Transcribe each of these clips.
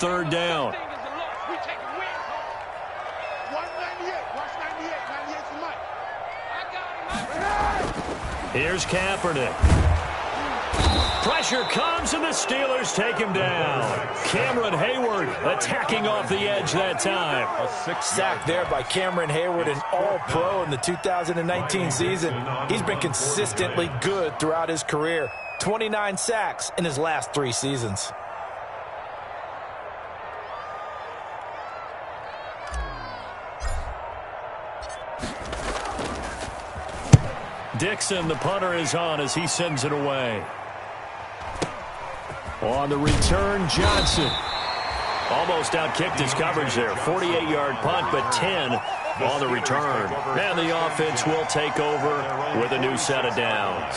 third down. Here's Kaepernick. Pressure comes, and the Steelers take him down. Cameron Hayward attacking off the edge that time. A sixth sack there by Cameron Hayward, an all-pro in the 2019 season. He's been consistently good throughout his career. 29 sacks in his last 3 seasons. Dixon, the punter, is on as he sends it away. On the return, Johnson. Almost outkicked his coverage there. 48-yard punt, but 10 on the return. And the offense will take over with a new set of downs.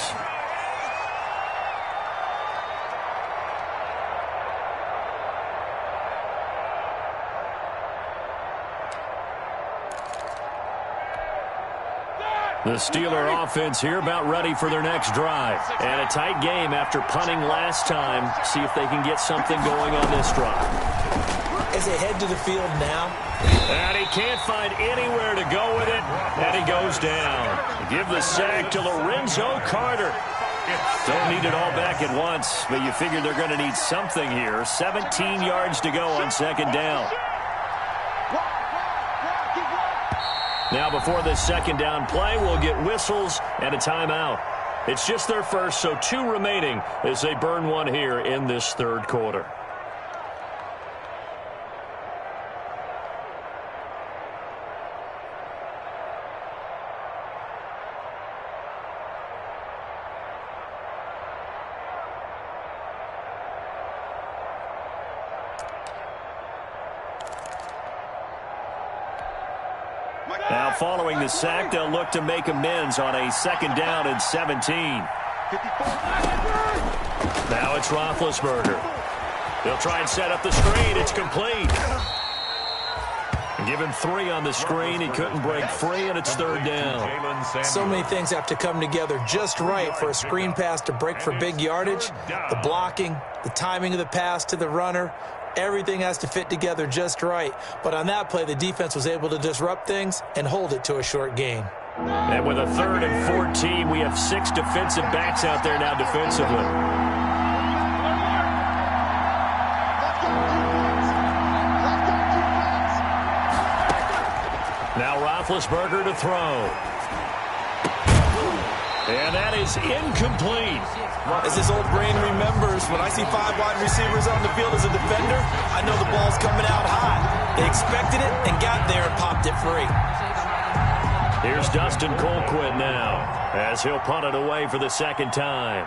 The Steeler offense here about ready for their next drive. And a tight game after punting last time. See if they can get something going on this drive. As they head to the field now. And he can't find anywhere to go with it. And he goes down. Give the sack to Lorenzo Carter. Don't need it all back at once, but you figure they're going to need something here. 17 yards to go on second down. Now before this second down play, we'll get whistles and a timeout. It's just their first, so 2 remaining as they burn one here in this third quarter. Now following the sack, they'll look to make amends on a second down and 17. Now it's Roethlisberger. They'll try and set up the screen. It's complete. Give him 3 on the screen. He couldn't break free, and it's third down. So many things have to come together just right for a screen pass to break for big yardage. The blocking, the timing of the pass to the runner. Everything has to fit together just right. But on that play, the defense was able to disrupt things and hold it to a short gain. And with a 3rd and 14, we have 6 defensive backs out there now defensively. Now Roethlisberger to throw. And that is incomplete. As his old brain remembers, when I see 5 wide receivers on the field as a defender, I know the ball's coming out high. They expected it and got there and popped it free. Here's Dustin Colquitt now as he'll punt it away for the second time.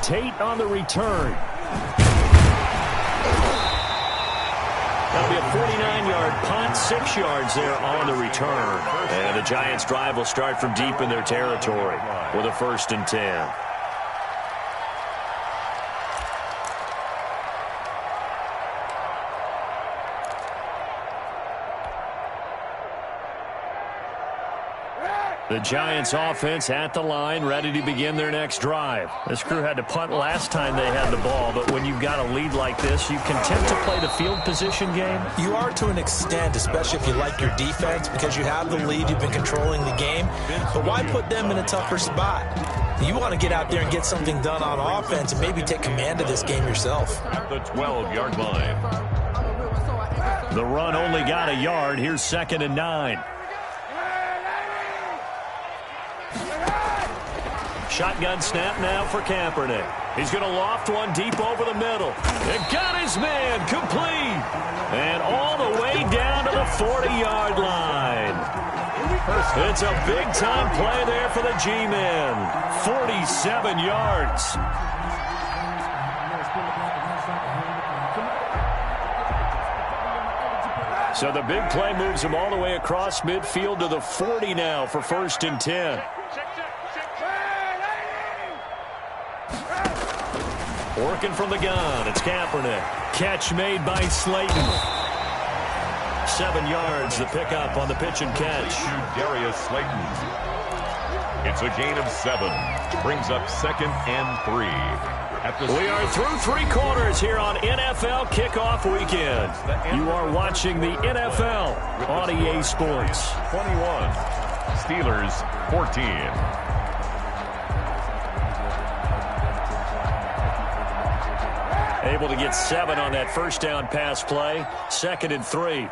Tate on the return. That'll be a 49-yard punt, 6 yards there on the return. And the Giants' drive will start from deep in their territory with a 1st and 10. The Giants offense at the line, ready to begin their next drive. This crew had to punt last time they had the ball, but when you've got a lead like this, you content to play the field position game? You are to an extent, especially if you like your defense, because you have the lead, you've been controlling the game. But why put them in a tougher spot? You want to get out there and get something done on offense and maybe take command of this game yourself. At the 12-yard line. The run only got a yard. Here's 2nd and 9. Shotgun snap now for Kaepernick. He's going to loft one deep over the middle. And got his man complete. And all the way down to the 40-yard line. It's a big-time play there for the G-men. 47 yards. So the big play moves him all the way across midfield to the 40 now for 1st and 10. Working from the gun, it's Kaepernick. Catch made by Slayton. 7 yards, the pickup on the pitch and catch. Darius Slayton. It's a gain of 7. Brings up 2nd and 3. We are through 3 quarters here on NFL Kickoff Weekend. You are watching the NFL on EA Sports. 21. Steelers 14. Able to get 7 on that first down pass play. 2nd and 3.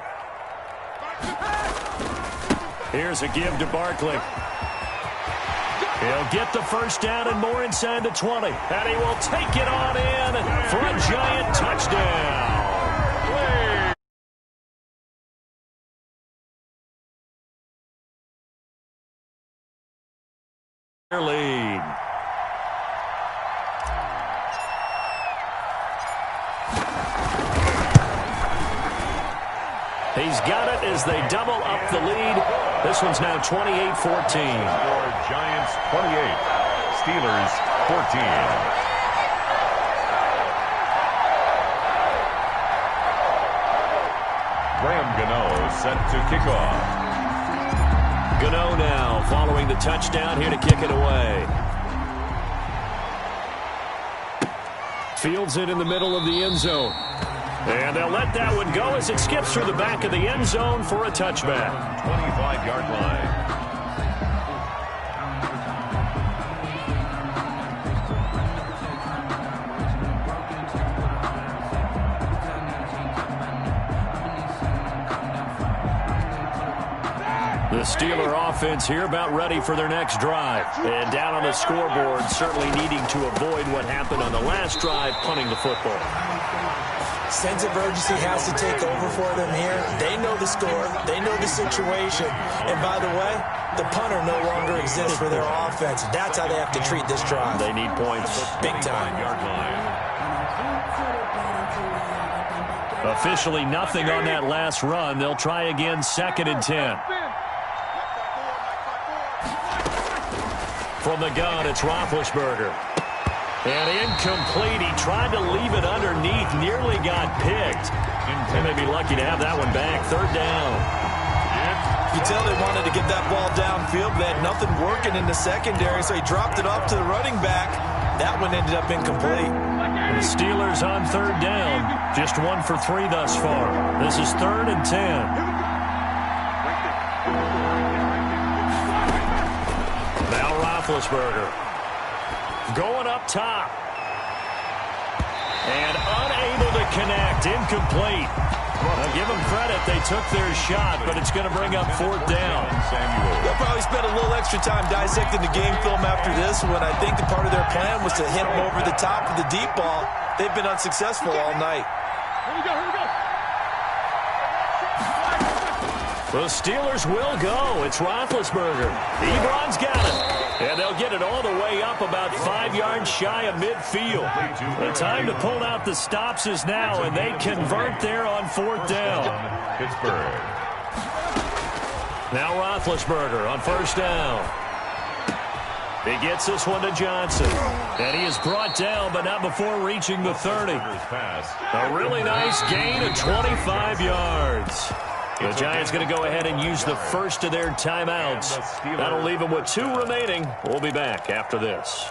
Here's a give to Barkley. He'll get the first down and more inside the 20. And he will take it on in for a giant touchdown. Lead. He's got it as they double up the lead. This one's now 28-14. Giants 28. Steelers 14. Graham Gano set to kick off. Gano now following the touchdown here to kick it away. Fields it in the middle of the end zone. And they'll let that one go as it skips through the back of the end zone for a touchback. 25-yard line. The Steeler offense here about ready for their next drive. And down on the scoreboard, certainly needing to avoid what happened on the last drive, punting the football. Sense of urgency has to take over for them here. They know the score. They know the situation. And by the way, the punter no longer exists for their offense. That's how they have to treat this drive. They need points. Big time. Officially nothing on that last run. They'll try again, 2nd and 10. From the gun, it's Roethlisberger. And incomplete. He tried to leave it underneath. Nearly got picked. They may be lucky to have that one back. 3rd down. You tell they wanted to get that ball downfield. They had nothing working in the secondary, so he dropped it off to the running back. That one ended up incomplete. The Steelers on 3rd down. Just 1 for 3 thus far. This is 3rd and 10. Now Roethlisberger. Going up top. And unable to connect. Incomplete. Now give them credit. They took their shot, but it's going to bring up 4th down. They'll probably spend a little extra time dissecting the game film after this one. I think the part of their plan was to hit them over the top of the deep ball. They've been unsuccessful all night. The Steelers will go. It's Roethlisberger. Ebron's got it. And they'll get it all the way up about 5 yards shy of midfield. The time to pull out the stops is now, and they convert there on 4th down. Pittsburgh. Now Roethlisberger on 1st down. He gets this one to Johnson. And he is brought down, but not before reaching the 30. A really nice gain of 25 yards. The Giants going to go ahead and use the first of their timeouts. That'll leave them with 2 remaining. We'll be back after this.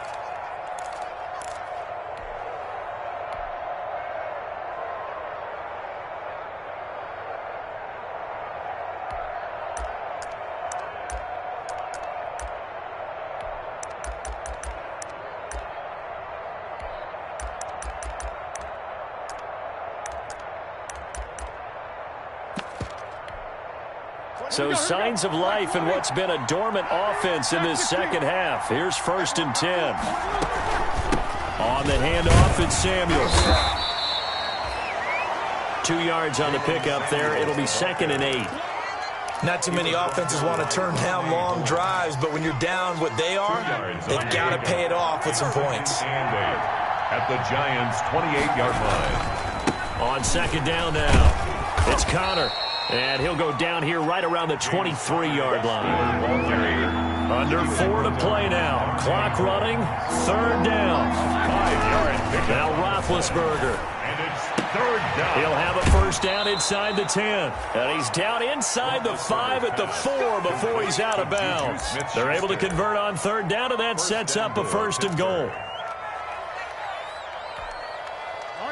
So signs of life in what's been a dormant offense in this second half. Here's 1st and 10. On the handoff, it's Samuels. 2 yards on the pickup there. It'll be 2nd and 8. Not too many offenses want to turn down long drives, but when you're down what they are, they've got to pay it off with some points. At the Giants' 28-yard line. On 2nd down now, it's Connor. And he'll go down here right around the 23-yard line. Under 4 to play now. Clock running. 3rd down. 5 yards. Now Roethlisberger. And it's third down. He'll have a first down inside the 10. And he's down inside the 5 at the 4 before he's out of bounds. They're able to convert on third down, and that sets up a first and goal.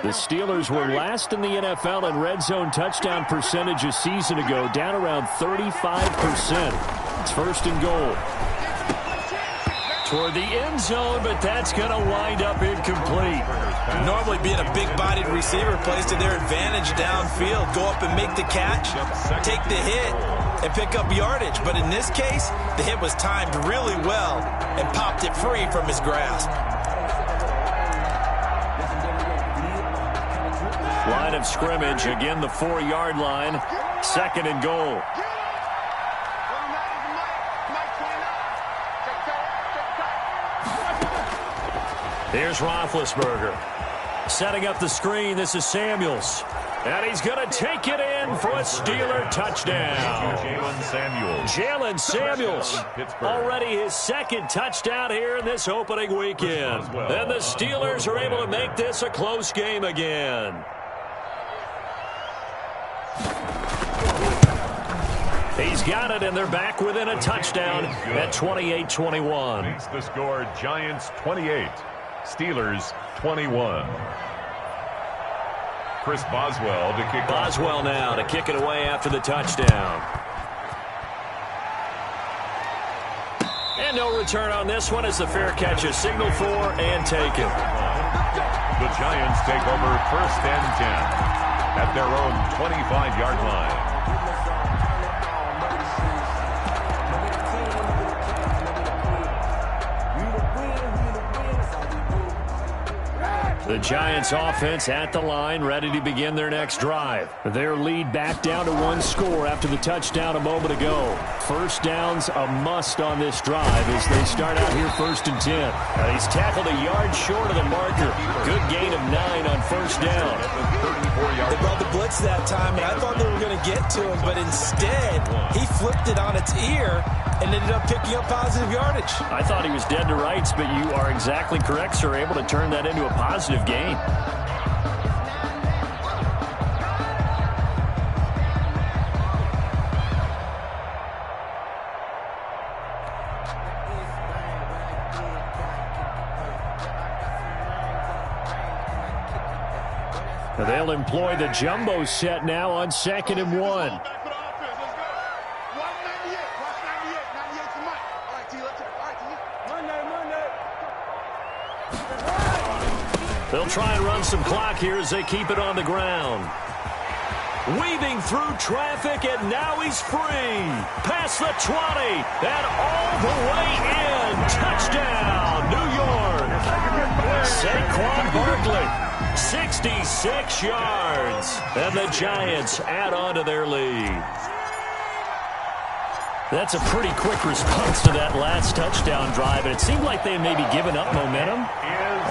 The Steelers were last in the NFL in red zone touchdown percentage a season ago, down around 35%. It's first and goal. Toward the end zone, but that's going to wind up incomplete. Normally being a big-bodied receiver plays to their advantage downfield. Go up and make the catch, take the hit, and pick up yardage. But in this case, the hit was timed really well and popped it free from his grasp. Line of scrimmage, again the 4-yard line. Second and goal. Here's Roethlisberger. Setting up the screen, this is Samuels. And he's going to take it in for a Steeler touchdown. Jalen Samuels, already his second touchdown here in this opening weekend. And the Steelers are able to make this a close game again. He's got it, and they're back within a touchdown at 28-21. Makes the score Giants 28, Steelers 21. Chris Boswell to kick off. Boswell now to kick it away after the touchdown. And no return on this one as the fair catch is signaled for and taken. The Giants take over first and 10 at their own 25-yard line. The Giants offense at the line, ready to begin their next drive. Their lead back down to 1 score after the touchdown a moment ago. First down's a must on this drive as they start out here first and 10. And he's tackled a yard short of the marker. Good gain of 9 on first down. They brought the blitz that time, and I thought they were going to get to him, but instead he flipped it on its ear and ended up picking up positive yardage. I thought he was dead to rights, but you are exactly correct, sir. Able to turn that into a positive gain. They'll employ the jumbo set now on 2nd and 1. They'll try and run some clock here as they keep it on the ground. Weaving through traffic, and now he's free. Past the 20, and all the way in. Touchdown, New York. Saquon Barkley, 66 yards. And the Giants add on to their lead. That's a pretty quick response to that last touchdown drive, and it seemed like they had maybe given up momentum.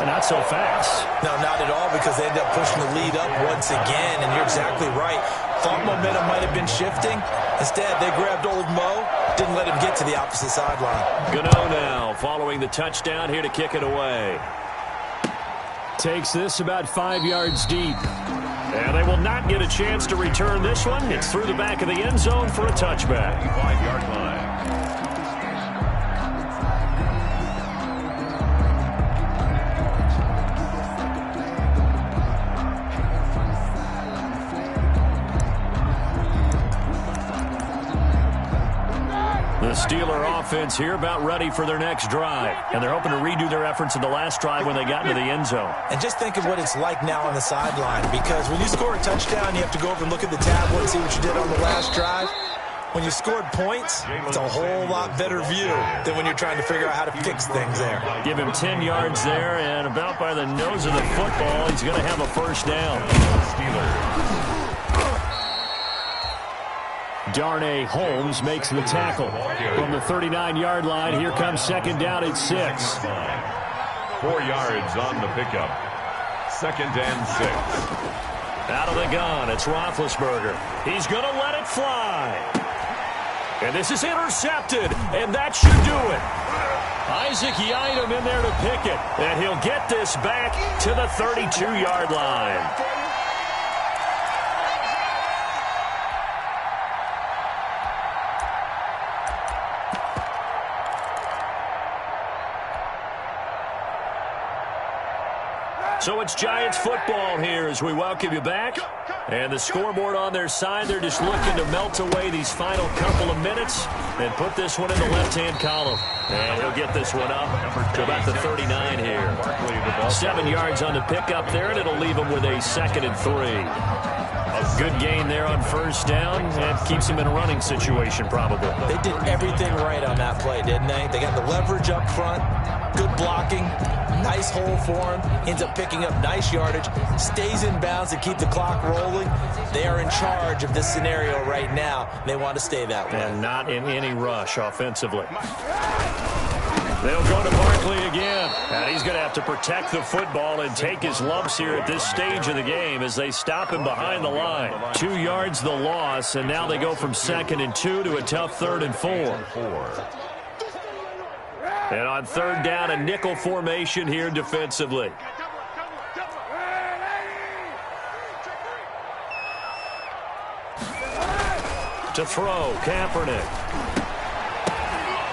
Not so fast. No, not at all, because they ended up pushing the lead up once again, and you're exactly right. Thought momentum might have been shifting. Instead, they grabbed old Mo, didn't let him get to the opposite sideline. Gano now following the touchdown here to kick it away. Takes this about 5 yards deep. And they will not get a chance to return this one. It's through the back of the end zone for a touchback. 5-yard line. The Steeler offense here about ready for their next drive. And they're hoping to redo their efforts in the last drive when they got into the end zone. And just think of what it's like now on the sideline, because when you score a touchdown, you have to go over and look at the tablet and see what you did on the last drive. When you scored points, it's a whole lot better view than when you're trying to figure out how to fix things there. Give him 10 yards there, and about by the nose of the football, he's going to have a first down. Steelers. Darnay Holmes makes the tackle. From the 39-yard line, here comes second down at 6. 4 yards on the pickup. 2nd and 6. Out of the gun, it's Roethlisberger. He's going to let it fly. And this is intercepted, and that should do it. Isaac Yiadom in there to pick it, and he'll get this back to the 32-yard line. So it's Giants football here as we welcome you back. And the scoreboard on their side, they're just looking to melt away these final couple of minutes and put this one in the left-hand column. And he'll get this one up to about the 39 here. 7 yards on the pickup there, and it'll leave him with a 2nd and 3. A good gain there on first down and keeps him in a running situation probably. They did everything right on that play, didn't they? They got the leverage up front, good blocking, nice hole for him, ends up picking up nice yardage, stays in bounds to keep the clock rolling. They are in charge of this scenario right now. They want to stay that way. And not in any rush offensively. They'll go to Barkley again. And he's going to have to protect the football and take his lumps here at this stage of the game as they stop him behind the line. 2 yards the loss, and now they go from 2nd and 2 to a tough 3rd and 4. And on 3rd down, a nickel formation here defensively. To throw, Kaepernick.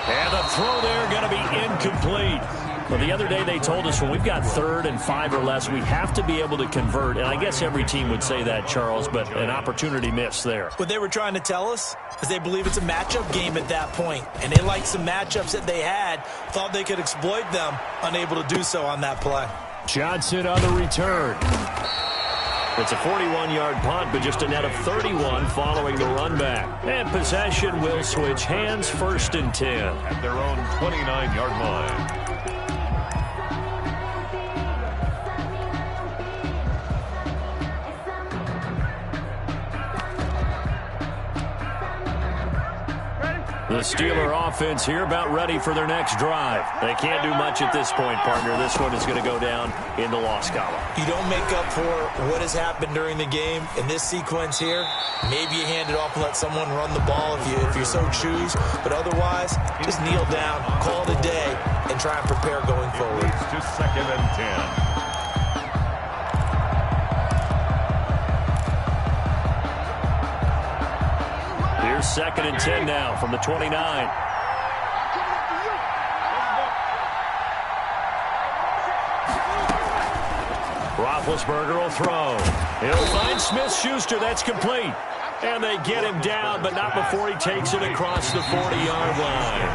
And the throw there going to be incomplete. Well, the other day they told us when we've got 3rd and 5 or less, we have to be able to convert. And I guess every team would say that, Charles, but an opportunity missed there. What they were trying to tell us is they believe it's a matchup game at that point. And they liked some matchups that they had, thought they could exploit them, unable to do so on that play. Johnson on the return. It's a 41-yard punt, but just a net of 31 following the run back. And possession will switch hands, 1st and 10. At their own 29-yard line. The Steeler offense here about ready for their next drive. They can't do much at this point, partner. This one is going to go down in the loss column. You don't make up for what has happened during the game in this sequence here. Maybe you hand it off and let someone run the ball if you so choose. But otherwise, just kneel down, call it a day, and try and prepare going forward. To 2nd and 10. Here's 2nd and 10 now from the 29. Roethlisberger will throw. He'll find Smith-Schuster. That's complete. And they get him down, but not before he takes it across the 40-yard line.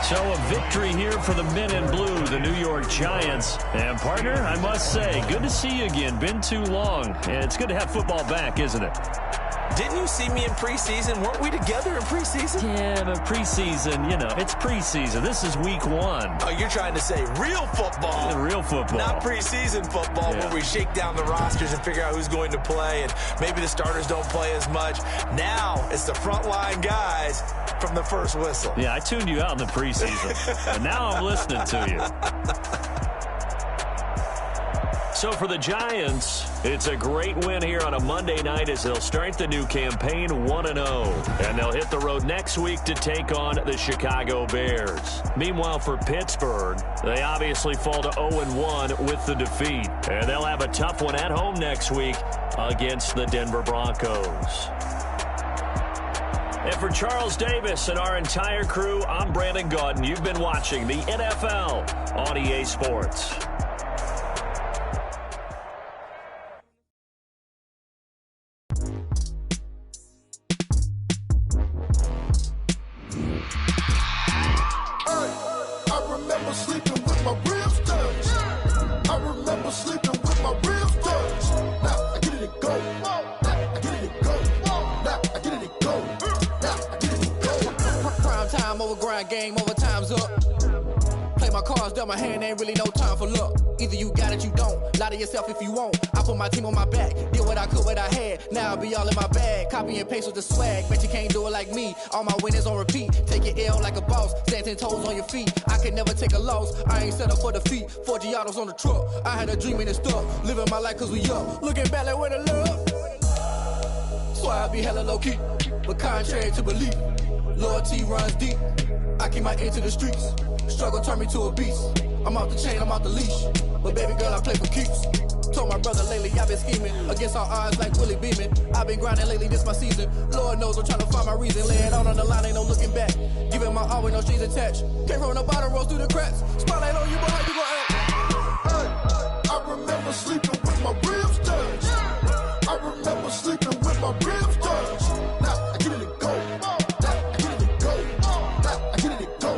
So a victory here for the men in blue, the New York Giants. And, partner, I must say, good to see you again. Been too long. And it's good to have football back, isn't it? Didn't you see me in preseason? Weren't we together in preseason? Yeah, but preseason, you know, it's preseason. This is week 1. Oh, you're trying to say real football. Yeah, real football. Not preseason football where we shake down the rosters and figure out who's going to play, and maybe the starters don't play as much. Now it's the frontline guys from the first whistle. Yeah, I tuned you out in the preseason, and now I'm listening to you. So for the Giants, it's a great win here on a Monday night as they'll start the new campaign 1-0. And they'll hit the road next week to take on the Chicago Bears. Meanwhile, for Pittsburgh, they obviously fall to 0-1 with the defeat. And they'll have a tough one at home next week against the Denver Broncos. And for Charles Davis and our entire crew, I'm Brandon Gaudin. You've been watching the NFL on EA Sports. Game over, time's up. Play my cards, dealt my hand, ain't really no time for luck. Either you got it, you don't. Lie to yourself if you won't. I put my team on my back, did what I could, what I had. Now I'll be all in my bag, copy and paste with the swag. Bet you can't do it like me. All my winners on repeat. Take your L like a boss, stand 10 toes on your feet. I can never take a loss. I ain't set up for defeat. 4 Giados on the truck. I had a dream and it stuck. Living my life cause we up. Looking back like where the love. So I be hella low key, but contrary to belief, loyalty runs deep. I keep my ear to the streets. Struggle turned me to a beast. I'm off the chain, I'm off the leash. But baby girl, I play for keeps. Told my brother lately, I've been scheming against all odds like Willie Beeman. I've been grinding lately, this my season. Lord knows I'm trying to find my reason. Lay it on the line, ain't no looking back. Giving my all with no strings attached. Came from the bottom, rose through the cracks. Spotlight on you, but how you gon' act? remember sleeping with my ribs touched. I remember sleeping with my ribs touched. Now I get it to go. Now I get it to go. Now I get it to go.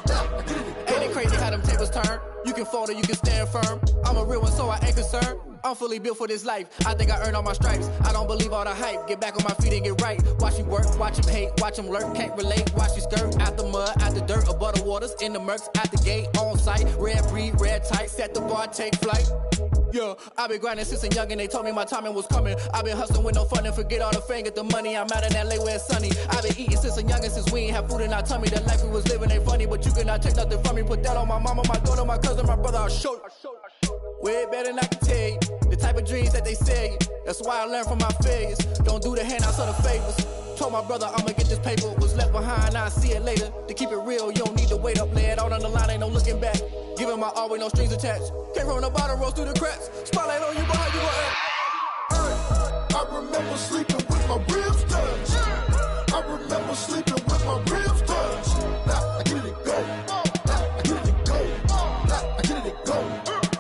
Now I get it to go. Ain't it crazy how them tables turn? You can fold or you can stand firm. I'm a real one, so I ain't concerned. I'm fully built for this life. I think I earned all my stripes. I don't believe all the hype. Get back on my feet and get right. Watch you work, watch him hate, watch him lurk. Can't relate, watch you skirt. Out the mud, out the dirt, above the waters, in the murks, out the gate, on site. Red breed, red tight, set the bar, take flight. Yeah, I been grinding since a young and they told me my timing was coming. I been hustling with no fun and forget all the fame, get the money. I'm out in LA where it's sunny. I been eating since a young and since we ain't have food in our tummy. The life we was living ain't funny, but you cannot take nothing from me. Put that on my mama, my daughter, my cousin, my brother, I'll show you. Way better than I can tell you. The type of dreams that they sell you. That's why I learned from my failures. Don't do the handouts or the favors. Told my brother I'ma get this paper. Was left behind, I'll see it later. To keep it real, you don't need to wait up. Lay it out on the line, ain't no looking back. Giving my all with no strings attached. Came from the bottom, rose through the cracks. Spotlight on you, but how you gon' act? I remember sleeping with my ribs touched. I remember sleeping with my ribs touched. Now I get it to go. Now I get it to go. Now I get it to go.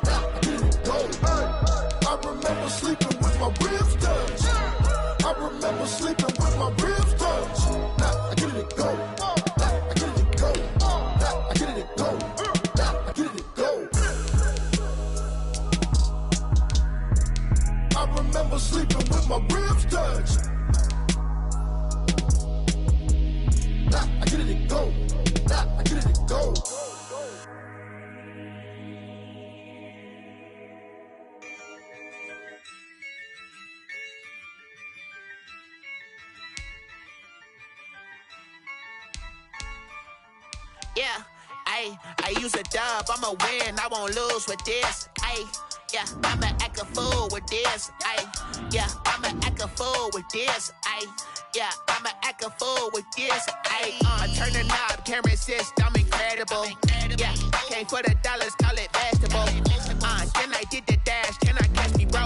Now I get it to go. I remember sleeping with my ribs touched. I remember sleeping with my ribs touched. Now I get it to go. Now I get it to go. Now I get it to go. Now I get it to go. I remember sleeping with my ribs touched. Now I get it to go. Now I get it to go. Yeah, I use a dub, I'ma win, I won't lose with this. Yeah, I'ma act a fool with this. Yeah, I'ma act a fool with this. Yeah, I'ma act a fool with this. I turn the knob, camera assist, I'm incredible. Yeah, came for the dollars, call it vegetable. Then I did the dash, can I catch me, bro?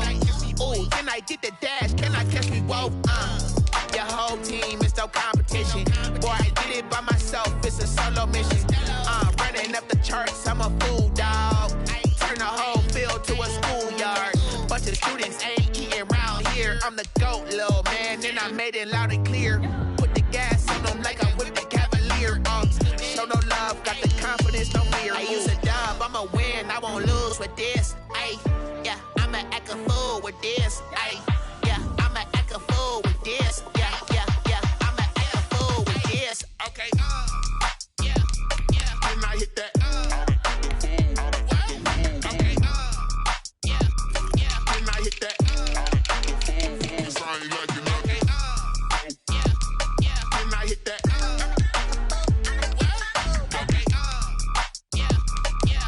Ooh, then I did the dash, can I catch me, whoa? Your whole team is no competition. Boy, I did it by myself, it's a solo mission. Running up the charts, I'm a fool, dog. Turn the whole field to a schoolyard. Bunch of students ain't eating round here. I'm the GOAT, little man, and I made it loud and clear. Put the gas on them like I'm with the Cavalier. Show no love, got the confidence, no fear. I use a dub, I'ma win, I won't lose with this. Yeah, I'ma act a fool with this. Yeah, I'ma act a fool with this. Yeah, I'ma act a fool with this. Okay. Yeah. Then I hit that. Okay. Yeah. Then I hit that. I ain't like it nothing. Yeah. Then I hit that. Okay. Yeah.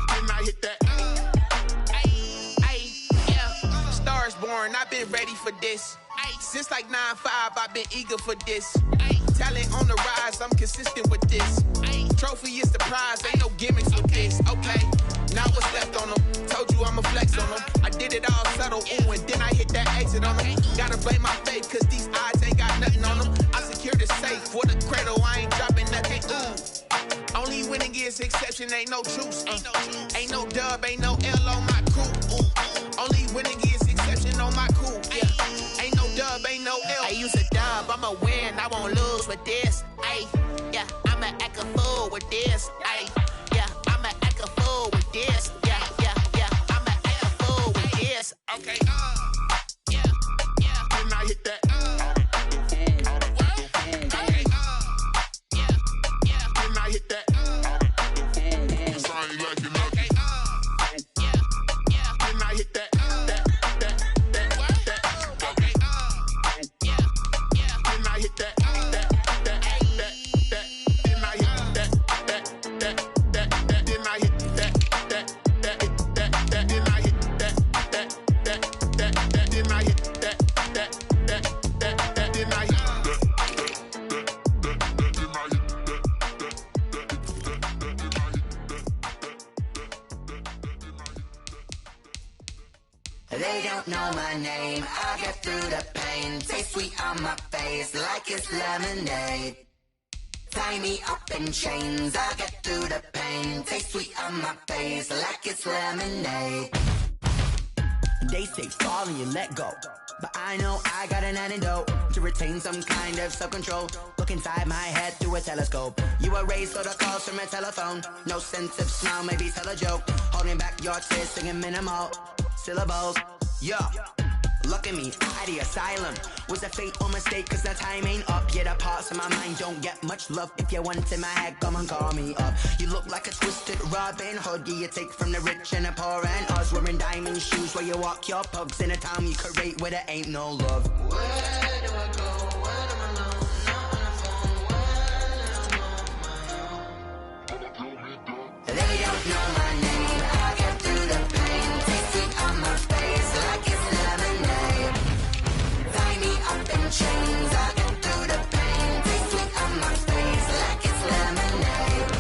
Then I hit that. Yeah. Stars born, I've been ready for this. Since like 9-5, I've been eager for this. Talent on the rise, I'm consistent with this. Trophy is the prize, ain't no gimmicks with this. Okay, now what's left on them? Told you I'ma flex on them. I did it all subtle, ooh, and then I hit that exit on them. Gotta blame my faith, cause these odds ain't got nothing on them. I secured the safe for the cradle, I ain't dropping nothing, ooh. Only winning is exception, ain't no truce. Ain't no dub, ain't no L on my crew. Only winning is exception on my crew. Yeah, ain't no dub, ain't no L. I use a dub, I'ma win, I won't lose with this. Yeah, I'ma act a fool with this. Yeah, I'ma act a fool with this. Yeah, I'ma act a fool with this. Okay. Yeah. Then I hit that. Okay. Yeah. Then I hit that. I ain't like it nothing. Yeah. Then I hit that. Okay. Yeah. Then I hit that. Then I hit that. Then I hit that. Then I hit that. Then I hit that. Then I hit They don't know my name, I get through the pain. Taste sweet on my face like it's lemonade. Tie me up in chains, I get through the pain. Taste sweet on my face like it's lemonade. They say fall and you let go, but I know I got an antidote to retain some kind of self-control. Look inside my head through a telescope. You erase all the calls from a telephone. No sense of smile, maybe tell a joke. Holding back your tears, singing minimal syllables. Yeah. Look at me, at the asylum. Was a fate or mistake, cause the time ain't up. Yeah, the parts of my mind don't get much love. If you want in my head, come and call me up. You look like a twisted Robin Hood. Yeah, you take from the rich and the poor and us. Wearing diamond shoes where you walk your pugs. In a town you could rate where there ain't no love. Where do I go? When am I alone? Not on the phone. When am I on my own? They don't know my name. I get through the pain. Taste it on my face like it's lemonade. Tie me up in chains. I get through the pain. Taste it on my face like it's lemonade.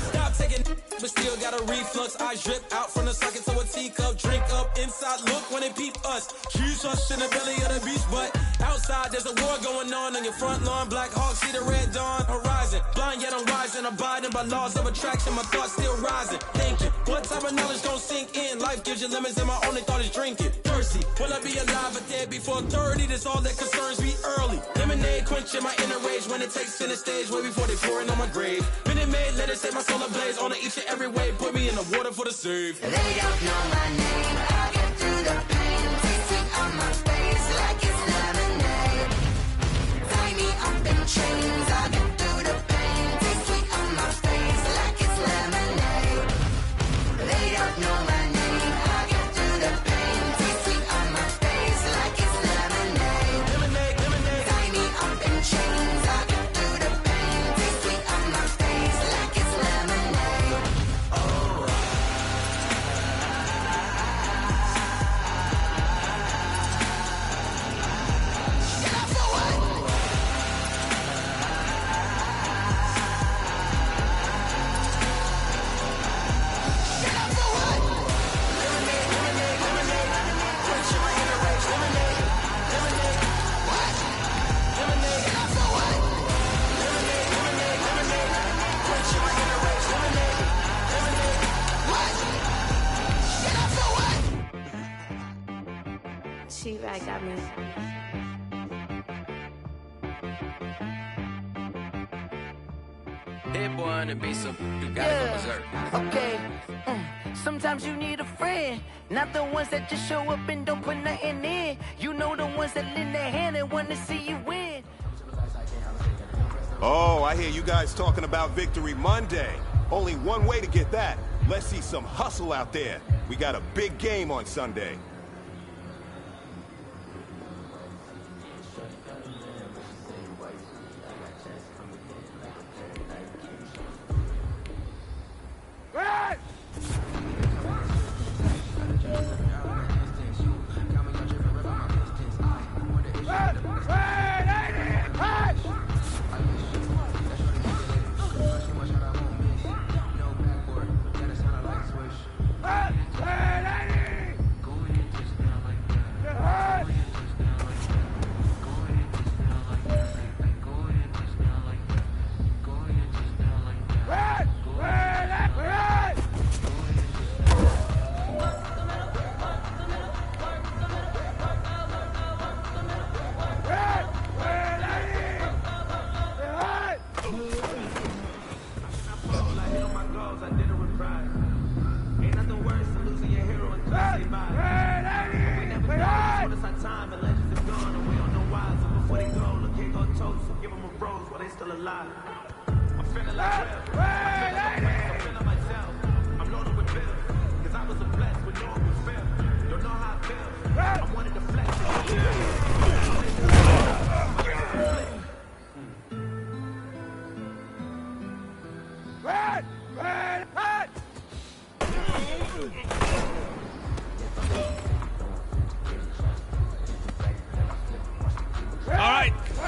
Stop taking, but still got a reflux. I drip out from the socket to a teacup. Drink up inside, look when they peep us. Choose us in the belly of the beast, but outside there's a war going on your front lawn. Black Hawk, see the red dawn horizon. Blind yet I'm rising, abiding by laws of attraction. My thoughts still rising, thinking what type of knowledge don't sink in. Life gives you limits and my only thought is drinking. Thirsty, will I be alive or dead before 30? That's all that concerns me early. Lemonade quenching my inner rage when it takes center stage way before they pour it on my grave. Minute Maid, let it set my soul ablaze on each and every way. Put me in the water for the save. They don't know my name. I get through the pain. Taste it on my face like it's lemonade. Tie me up in chains. I get through the pain. Taste it on my face like it's lemonade. They don't know my name. I get through the pain. Taste it on my face like it's lemonade. Lemonade, lemonade. Tie me up in chains. I get through the pain. Taste it on my face like it's lemonade. Oh. She-Rag got me. Hit boy on the beat, so you gotta go berserk. Okay. Sometimes you need a friend, not the ones that just show up and don't put nothing in. You know the ones that lend their hand and want to see you win. Oh, I hear you guys talking about Victory Monday. Only one way to get that. Let's see some hustle out there. We got a big game on Sunday.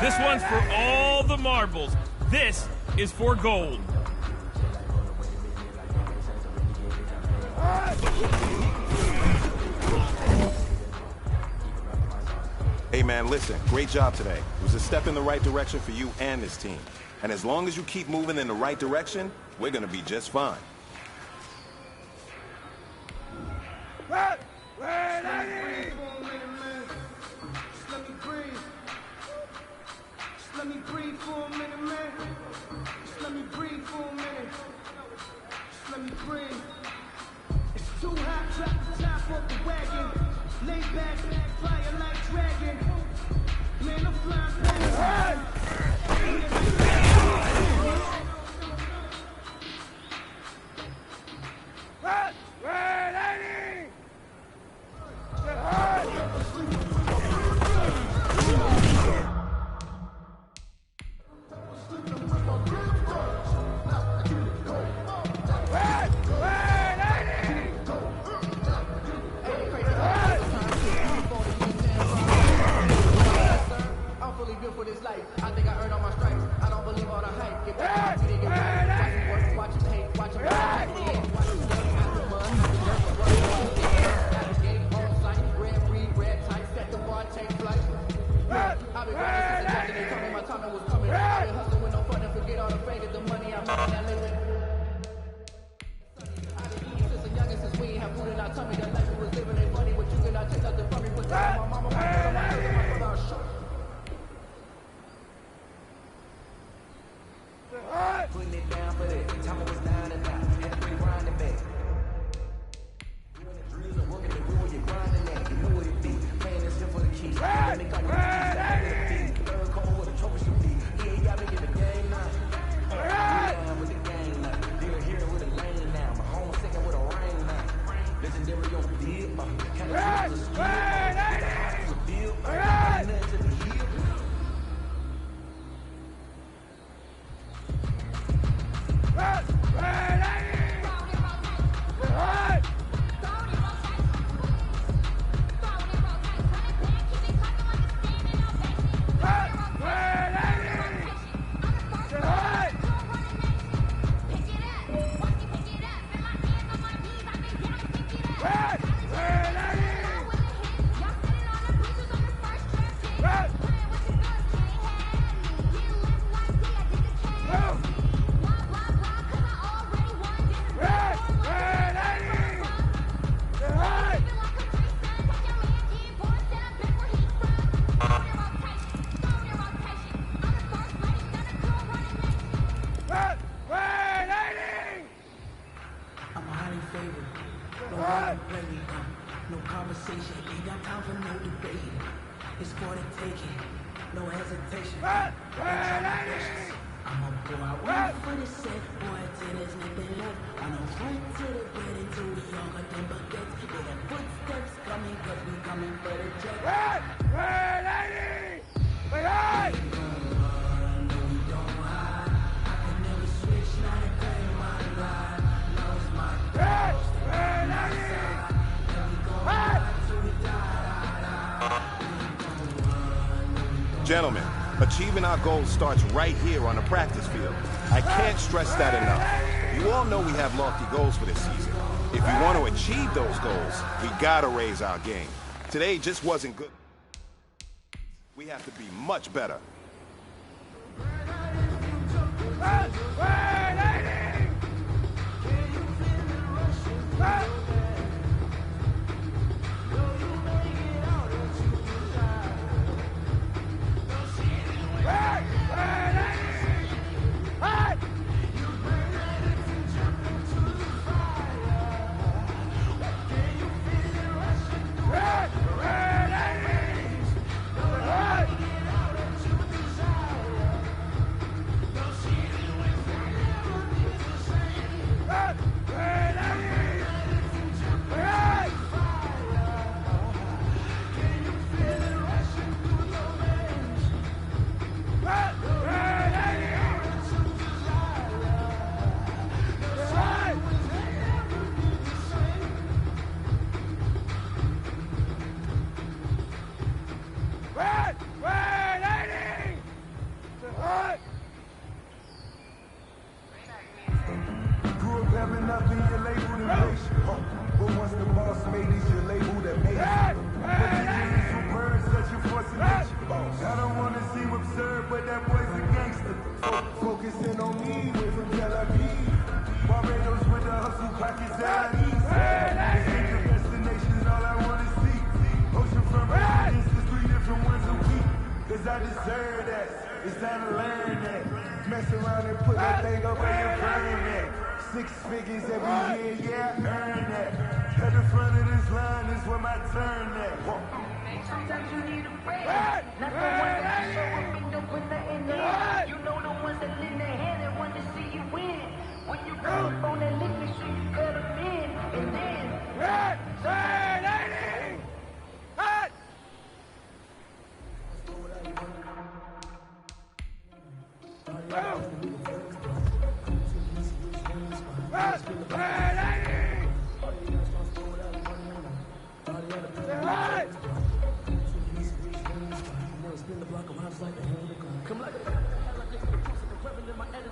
This one's for all the marbles. This is for gold. Hey man, listen, great job today. It was a step in the right direction for you and this team. And as long as you keep moving in the right direction, we're gonna be just fine. Let me breathe for a minute, man. Just let me breathe for a minute. Just let me breathe. It's too hot, drop the top off the wagon. Lay back, fire like dragon. Man, I'm flying past. For this life, I think I earned all my stripes. I don't believe all the hype. Get back to the get back. Watch them hate, watch them hate, watch them game out the mud. Navigate on sight, red breed, red tight, set the bar, take flight. I've been grinding since the day they told me my time was coming. I've been hustling with no fun and forget all the fake of the money I'm making that living. I've been eating since a youngin' since we ain't have food in our tummy. The life we was living ain't funny, but you cannot take nothing from me. Put that on my mama, my brother, my cousin, my brother, I'll show. Putting it down for that. Time was down and out. Had to bring grinding back. Doing the drills and working the wood, you're grinding that. You know what it be. Playing this shit for the keys. Make all your keys. Third cold with a trophy should be. He ain't got me in the game now. Down with the game now. Deal here with a lane now. My home second with a rain now. Legendary on the field. Kind of a skill. The field. Nothing to the heel. No conversation, ain't got time for no debate. It's for the taking, no hesitation. I'm a boy, I wait for the set, boy, till there's nothing left. I know front to the bed until we all got them buckets. Yeah, the footsteps coming, cause we coming for the check. Gentlemen, achieving our goals starts right here on the practice field. I can't stress that enough. You all know we have lofty goals for this season. If we want to achieve those goals, we gotta raise our game. Today just wasn't good. We have to be much better. Focusing on me, way from Tel Aviv. Barbados with the hustle, pockets down east. It's destinations, all I want deserve that. It's time to learn that. Mess around and put that thing up and you burn that. 6 figures every year, yeah, earn that. At the front of this line is where my turn at. Sometimes you need a friend. Not the ones that you show up and don't put nothing in. You know the ones that lend their hand and want to see you win. When you come up on that lick, make sure you cut them in. And then, Come like a in my energy.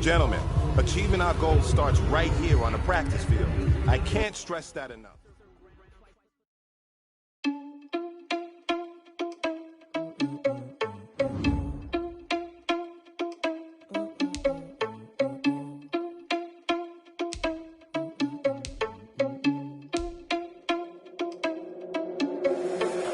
Gentlemen, achieving our goals starts right here on the practice field. I can't stress that enough.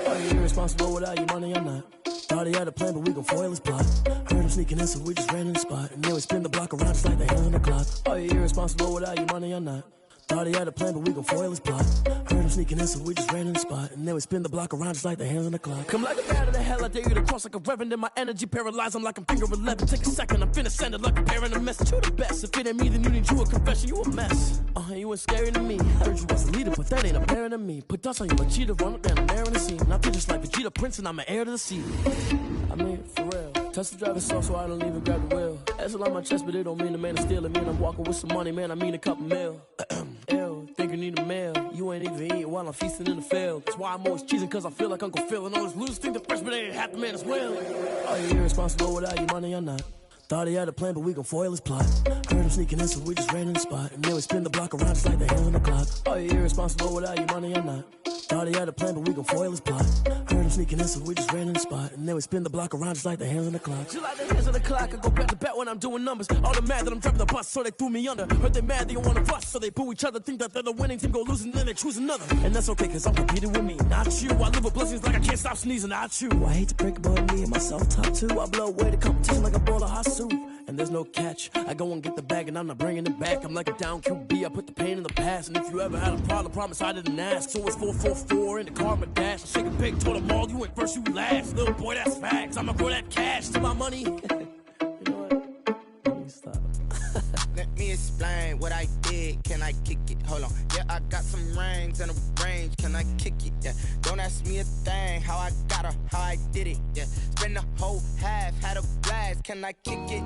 Are you irresponsible without your money or not? Thought he had a plan, but we gon' foil his plot. Heard him sneaking in, so we just ran in the spot. And then we spin the block around just like the hands on the clock. Are you irresponsible without your money or not? Thought he had a plan, but we gon' foil his plot. Heard him sneaking in, so we just ran in the spot. And then we spin the block around just like the hands on the clock. Come like a bat of the hell, I dare you to cross like a reverend. In my energy paralyzed, I'm like I'm finger 11. Take a second, I'm finna send it like a parent a message. You the best, if it ain't me, then you need you a confession. You a mess. You ain't scary to me. Heard you was a leader, but that ain't apparent to me. Put dust on you, a cheetah, run up down, I'm there in the scene. Not just like Vegeta Prince, and I'm an heir to the sea. I mean, for real. Touch the driver's soft, so I don't even grab the wheel. That's a lot on my chest, but it don't mean the man is stealing me. And I'm walking with some money, man, I mean a couple mil. Ew, think you need a meal. You ain't even eating while I'm feasting in the field. That's why I'm always cheesing, cause I feel like Uncle Phil. And all this loose think the freshman ain't half the man as well. Are you irresponsible without your money or not? Thought he had a plan, but we gon' foil his plot. Heard him sneaking in, so we just ran in the spot. And then we spin the block around just like the hands on the clock. Are you irresponsible without your money or not? Thought he had a plan, but we gon' foil his plot. Heard him sneaking in, so we just ran in the spot. And then we spin the block around just like the hands on the clock. Just like the hands on the clock, I go back to back when I'm doing numbers. All the mad that I'm driving the bus, so they threw me under. Heard they mad, they don't want to bust, so they boo each other. Think that they're the winning team, go losing, then they choose another. And that's okay, cause I'm competing with me, not you. I live with blessings like I can't stop sneezing, not you. I hate to break it, but me and myself top two. I blow away the competition like a bowl of hot soup. And there's no catch. I go and get the bag and I'm not bringing it back. I'm like a down QB, I put the pain in the past. And if you ever had a problem, promise I didn't ask. So it's 444 in the car, my dash. I shake a pig, told them all, you went first, you last. Little boy, that's facts. I'ma grow that cash to my money. You know what? Let me stop. Let me explain what I did. Can I kick it? Hold on. Yeah, I got some rings and a range. Can I kick it? Yeah. Don't ask me a thing. How I got her, how I did it. Yeah. Spend the whole half, had a blast. Can I kick it?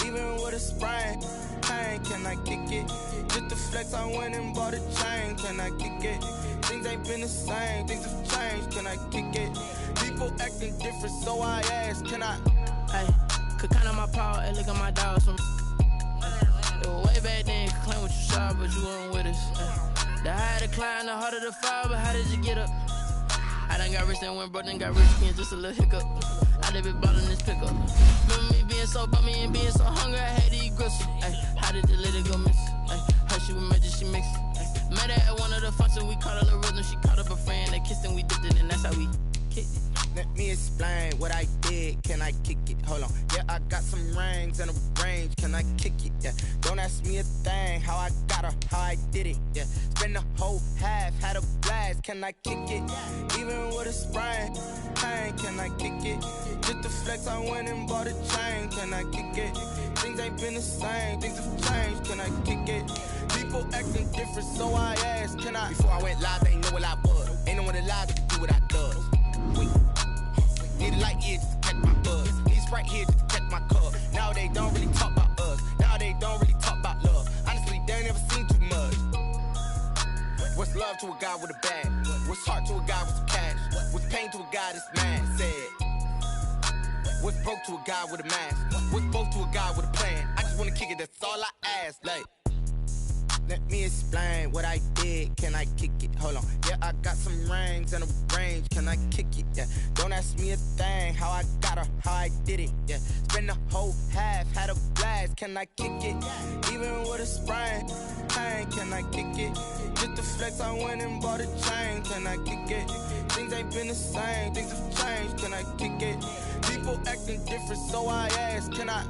Even with a sprain. Pain, can I kick it? Just the flex, I went and bought a chain. Can I kick it? Things ain't been the same. Things have changed. Can I kick it? People acting different, so I ask. Can I? Hey, could count on my power and look at my dogs from. Way back then, could claim what you saw, but you weren't with us. The higher the climb, the harder the fall, but how did you get up? I done got rich and went broke, then got rich again, just a little hiccup. I done been ballin' this pickup. Remember me being so bummy and being so hungry, I had to eat gristle. How did the lady go miss? Her she was magic, she mixed. Met her at one of the functions, we caught her the rhythm, she caught up a friend, they kissed and we dipped it, and that's how we kicked it. Let me explain what I did. Can I kick it? Hold on. Yeah, I got some rings and a range. Can I kick it? Yeah. Don't ask me a thing. How I got her, how I did it. Yeah. Spend the whole half, had a blast. Can I kick it? Even with a sprain. Pain, can I kick it? Just the flex, I went and bought a chain. Can I kick it? Things ain't been the same. Things have changed. Can I kick it? People acting different, so I asked. Can I? Before I went live, they ain't know what I was. Ain't no one alive that could do what I does. Wait. Need a light here just to catch my buzz. Need Sprite here just to catch my cup. Now they don't really talk about us. Now they don't really talk about love. Honestly, they ain't never seen too much. What's love to a guy with a bag? What's heart to a guy with some cash? What's pain to a guy that's mad? Said. What's broke to a guy with a mask? What's both to a guy with a plan? I just wanna kick it, that's all I ask. Like, let me explain what I did. Can I kick it? Hold on. Yeah, I got some rings and a range. Can I kick it? Yeah. Don't ask me a thing. How I got her, how I did it. Yeah. Spend the whole half, had a blast. Can I kick it? Even with a sprain. Pain, can I kick it? Just the flex, I went and bought a chain. Can I kick it? Things ain't been the same. Things have changed. Can I kick it? People acting different, so I ask. Can I?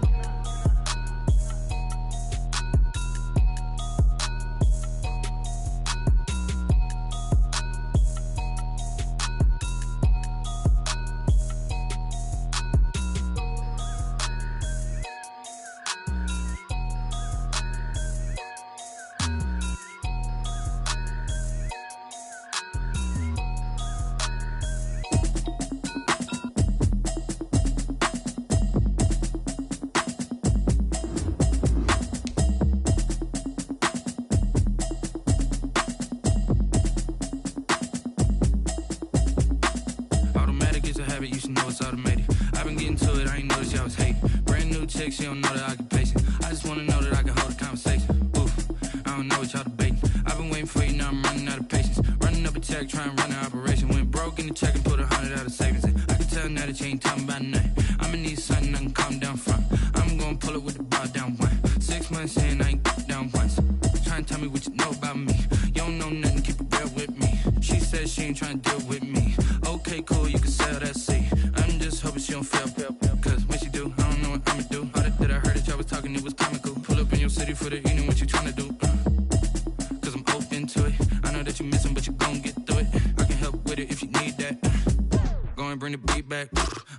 You should know it's automated. I've been getting to it, I ain't noticed y'all was hating. Brand new chick, she don't know the occupation. I just wanna know that I can hold a conversation. Oof, I don't know what y'all debating. I've been waiting for you, now I'm running out of patience. Running up a check, trying to run an operation. Went broke in the check and put 100 out of savings in. I can tell now that you ain't talking about nothing. I'ma need something I can calm down from. I'm gonna pull it with the bar down one. 6 months in, I ain't down once. Trying to tell me what you know about me. You don't know nothing, keep it real with me. She said she ain't trying to deal with me. Okay, cool, you can sell that seat. I'm just hoping she don't fail. Cause when she do, I don't know what I'ma do. All that I heard that y'all was talking, it was comical. Pull up in your city for the evening, what you tryna do? Cause I'm open to it. I know that you missing, but you gon' get through it. I can help with it if you need that. Go and bring the beat back.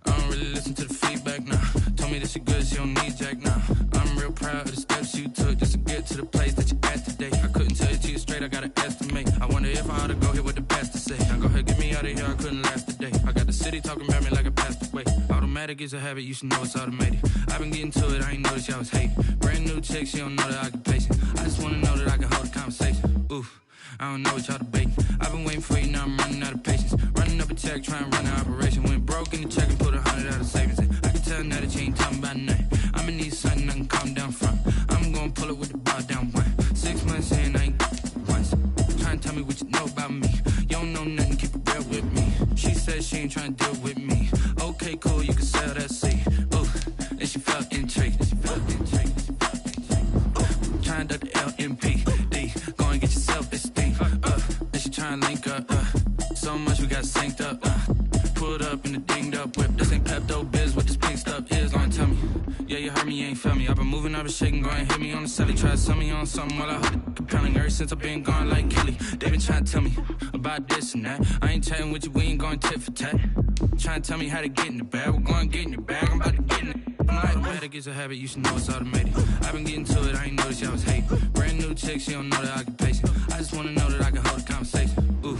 I don't really listen to the feedback, nah. Told me that she good, she don't need jack, nah. I'm real proud of the steps you took just to get to the place that you at today. I couldn't tell you to you straight, I gotta estimate. I wonder if I ought to go here with the best to say. Now go ahead, get me out of here, I couldn't last today. I got the city talking about me like I passed away. Automatic is a habit, you should know it's automated. I've been getting to it, I ain't noticed y'all was hating. Brand new chick, she don't know the occupation. I just wanna know that I can hold a conversation. Oof, I don't know what y'all debating. I've been waiting for you, now I'm running out of patience. Running up a check, trying to run an operation. Went broke in the check and put 100 out of savings in. I can tell now that you ain't talking about nothing. I'ma need something I can calm down from. I'm gonna pull it with the bar down one. 6 months in, I ain't once. Trying to tell me what you know about me. You don't know nothing, keep it real with me. She said she ain't trying to deal with me. Okay, cool, you can sell that seat. Ooh, and she felt intrigued. Trying to duck the LMP. Go and get your self-esteem. And she trying to link up. So much we got synced up. Pulled up in the dinged up whip. This ain't Pepto-Biz, what this pink stuff is. Long tell me. Yeah, you heard me, you ain't felt me. I've been moving, I've been shaking, go and hit me on the celly. Try to sell me on something while I hold it compelling. Ever since I've been gone like Kelly, they been trying to tell me about this and that. I ain't chatting with you, we ain't going tit for tat. Trying to tell me how to get in the bag. We're going to get in the bag, I'm about to get in it. I'm like, automatic is a habit, you should know it's automated. I've been getting to it, I ain't noticed y'all was hating. Brand new chick, she don't know the occupation. I just wanna know that I can hold a conversation. Ooh,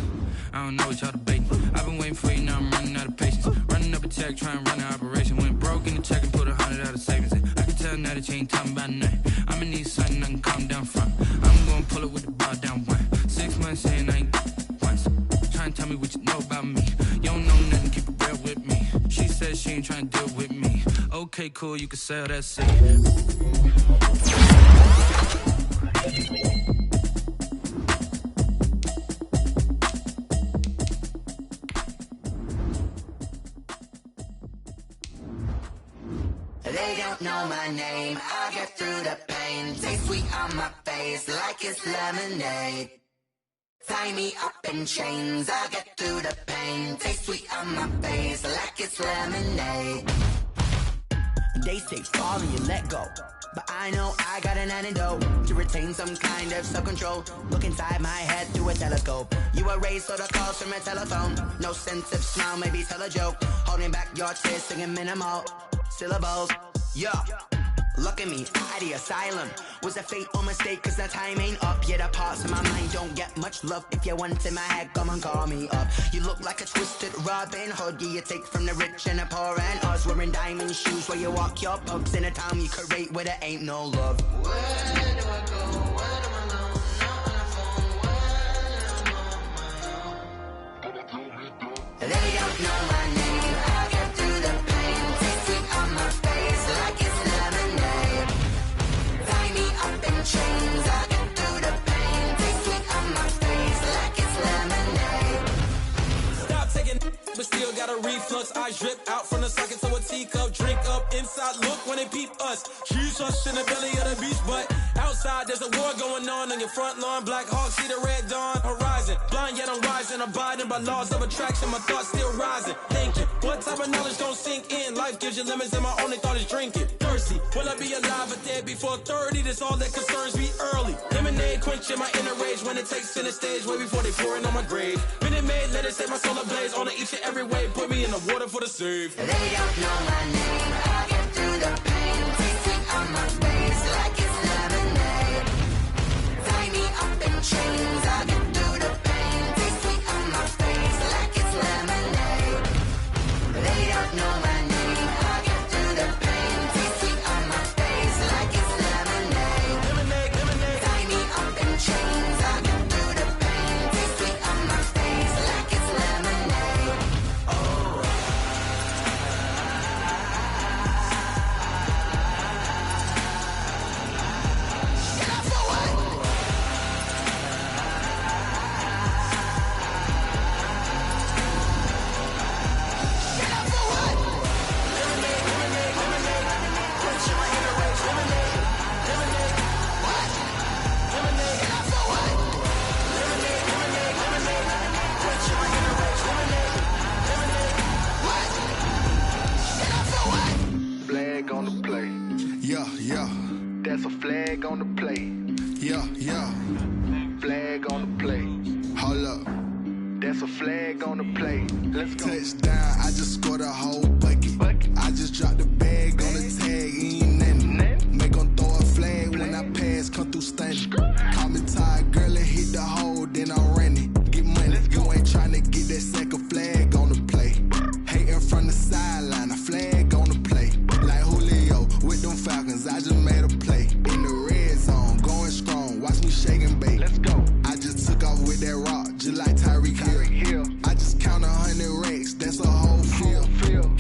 I don't know what y'all debating. I've been waiting for you, now I'm running out of patience. Running up a check, trying to run an operation. Went broke in the check and put 100 out of savings in. I can tell now that you ain't talking about nothing. I'ma need something I can calm down from. I'm gonna pull it with the bar down one. 6 months saying I ain't once. Trying to tell me what you know about me. You don't know nothing, keep it real with me. She said she ain't trying to deal with me. Okay, cool, you can sell that seat. They don't know my name, I'll get through the pain. Taste sweet on my face like it's lemonade. Tie me up in chains, I'll get through the pain. Taste sweet on my face like it's lemonade. They say fall and you let go, but I know I got an antidote to retain some kind of self-control. Look inside my head through a telescope. You erase all the calls from a telephone. No sense of smile, maybe tell a joke. Holding back your tears, singing minimal syllables. Yeah, look at me, at the asylum. Was a fate or mistake, cause the time ain't up. Yet the parts of my mind don't get much love. If you want in my head, come and call me up. You look like a twisted Robin Hood. Yeah, you take from the rich and the poor and us. Wearing diamond shoes where you walk your pugs in a town you create where there ain't no love. Where do I go? Where am I alone? Not on the phone. When I'm on my own. They don't know my name. I'll get through the pain. Taste sweet on my face like it's lemonade. Tie me up in chains. I'll get through the pain. Taste sweet on my face like it's lemonade. Stop taking, but still got a reflux. I drip out from the socket to a teacup. Drink up inside, look when they peep us. Huge us in the belly of the beach, but outside there's a war going on your front lawn. Black Hawk, see the red dawn horizon. Blind yet I'm rising, abiding by laws of attraction. My thoughts still rising. Thinking, what type of knowledge don't sink in? Life gives you lemons and my only thought is drinking. Thirsty, will I be alive or dead before 30? That's all that concerns me early. Lemonade quenching my inner rage when it takes center stage way before they pour it on my grave. Minute Maid, let it set my soul ablaze. On each and every way, put me in the water for the save. They don't know my name, I'll get through the pain. Taste sweet on my face like it's lemonade. Tie me up in chains, I'll get through the pain. Taste sweet on my face like it's lemonade. They don't know my name, I'll get through the pain. Taste sweet on my face like it's lemonade. Tie me up in chains, I'll get through the pain. Taste sweet on my face like it's lemonade. Oh. Flag on the play. Yeah, yeah. That's a flag on the play. Yeah, yeah. Flag on the play. Hold up. That's a flag on the play. Let's go. Touchdown, I just scored a whole bucket. I just dropped the bag on the tag, ain't nothing. Make 'em throw a flag when I pass, come through stunning. Call me tired, girl, and hit the hole, then I'm running. Get money, you ain't tryna get that second flag on the play. Hating from the sideline, a flag on the play. Like Julio with them Falcons, I just made a play. In the red zone, going strong, watch me shake and bake. Let's go. I just took off with that rock, just like Tyreek Hill. I just count 100 racks, that's a whole field.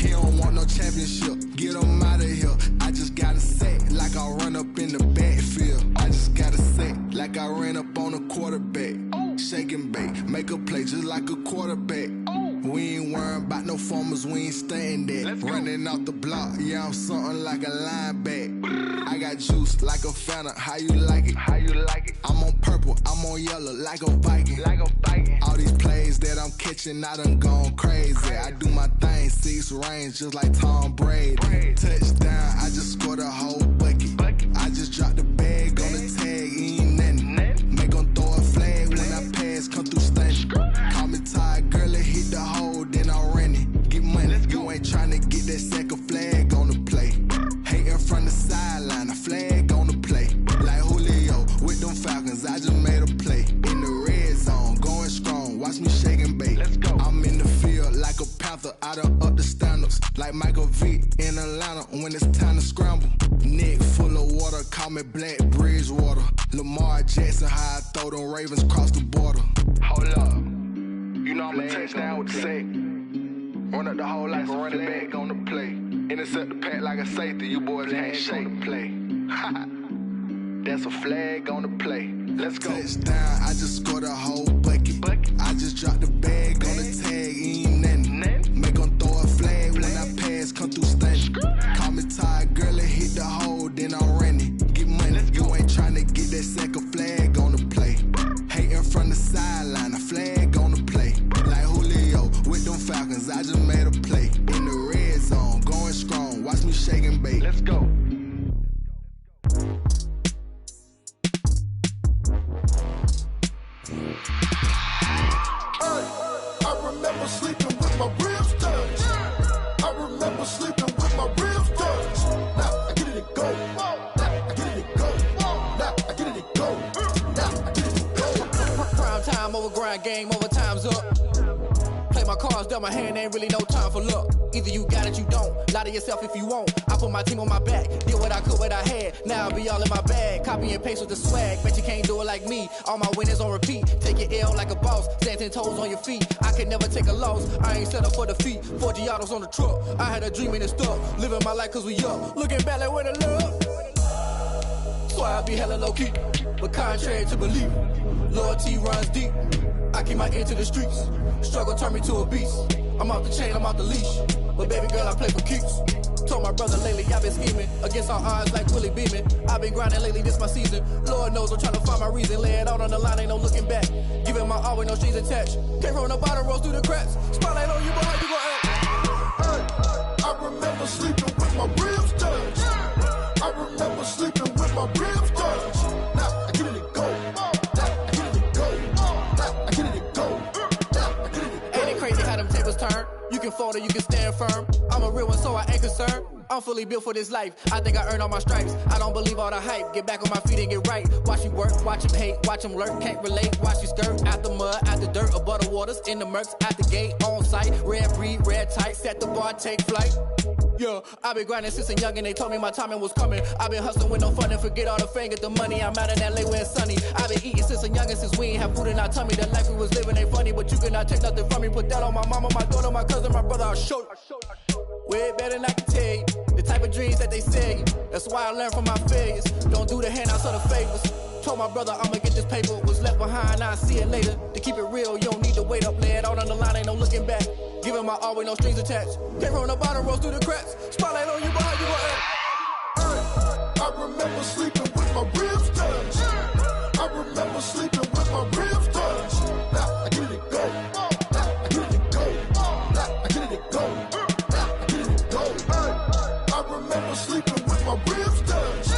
He don't want no championship, get him out of here. I just gotta say, like I run up in the backfield. I just gotta say, like I ran up on a quarterback. Shake and bake, make a play just like a quarterback. We ain't worrying about got no formers, we ain't staying there. Running off the block, yeah, I'm something like a linebacker. I got juice like a Fanta, how you like it? How you like it? I'm on purple, I'm on yellow, like a Viking. Like a Viking. All these plays that I'm catching, I done gone crazy. I do my thing, 6 range, just like Tom Brady. Touchdown, I just scored a whole bucket. I just dropped the bag on the tag, ain't nothing. Make 'em throw a flag when I pass, come through stunning. Call me tired, girl, it hit the hole, then I'm running. Get money, you ain't tryna get that second flag on the play. Hating from the sideline, a flag on the play. Like Julio with them Falcons, I just made a play. In the red zone, going strong, watch me shake and bake. I'm in the field like a panther, I done up the standards. Like Michael Vick in Atlanta when it's time to scramble. Neck full of water, call me Black Bridgewater. Lamar Jackson, how I throw them Ravens cross the border. Hold up, you know I'm a touchdown with the sack. Run up the hole like a running back on the play. Intercept the pack like a safety, you boys can't shake the play. That's a flag on the play. Let's go. Touchdown, I just scored a whole bucket. I just dropped the bag on the tag, ain't nothing. Make 'em throw a flag when I pass, come through stunning. Call me tired, girl, it hit the hole, then I'm running. Get money, you ain't tryna get that second flag on the play. Hating from the sideline, a flag on the play. Like Julio with them Falcons, I just made a play. In the red zone, going strong, watch me shake and bake. Let's go. I remember sleeping with my ribs touched. I remember sleeping with my ribs touched. Now I get it to go. Now I get it to go. Now I get it to go. Now I get it to go. Prime time over grind game, over time's up. Play my cards, dealt my hand, ain't really no time for luck. Either you got it, you don't. Lie to yourself if you won't. I put my team on my back, did what I could, what I had. Now I'll be all in my bag. Copy and paste with the swag. Bet you can't do it like me. All my winners on repeat. Take your L like a boss. Stand 10 toes on your feet. I can never take a loss. I ain't set up for defeat. 4 Giottos on the truck. I had a dream and it stuck. Living my life cause we up. Looking back like where the love. So I be hella low key. But contrary to belief, loyalty runs deep. I keep my ear to the streets. Struggle turned me to a beast. I'm off the chain, I'm off the leash. But baby girl, I play for keeps. Told my brother lately, I've been scheming against all odds like Willie Beeman. I've been grinding lately, this my season. Lord knows I'm trying to find my reason. Lay it out on the line, ain't no looking back. Giving my all with no strings attached. Can't roll no bottom, rolls through the cracks. Spotlight on you, but how you gon' act? I remember sleeping with my ribs touched. I remember sleeping with my ribs touched. Now I get it to go. Now I get it to go. Now I get it to go. Now I get it to go. Ain't it crazy how them tables turn? You can fold or you can stand firm. I'm a real one, so I ain't concerned. I'm fully built for this life. I think I earned all my stripes. I don't believe all the hype. Get back on my feet and get right. Watch you work, watch him hate, watch him lurk. Can't relate, watch you skirt. Out the mud, out the dirt, above the waters, in the murks, out the gate, on site. Red breed, red tight, set the bar, take flight. Yeah, I've been grinding since a young and they told me my timing was coming. I've been hustling with no fun and forget all the fame, get the money. I'm out in LA where it's sunny. I've been eating since a youngin', since we ain't have food in our tummy. The life we was living ain't funny, but you cannot take nothing from me. Put that on my mama, my daughter, my cousin, my brother, I'll show you. Way better than I can tell you. The type of dreams that they sell you. That's why I learned from my failures. Don't do the handouts or the favors. Told my brother I'ma get this paper. Was left behind, I'll see it later. To keep it real, you don't need to wait up. Lay it out on the line, ain't no looking back. Giving my all with no strings attached. Can't roll no bottom, rolls through the cracks. Spotlight on you, but how you gon' act? I remember sleeping with my ribs touched. I remember sleeping with my ribs touched. Now I get it to go. Now I get it to go. Now I get it to go. Now I get it to go. I remember sleeping with my ribs touched.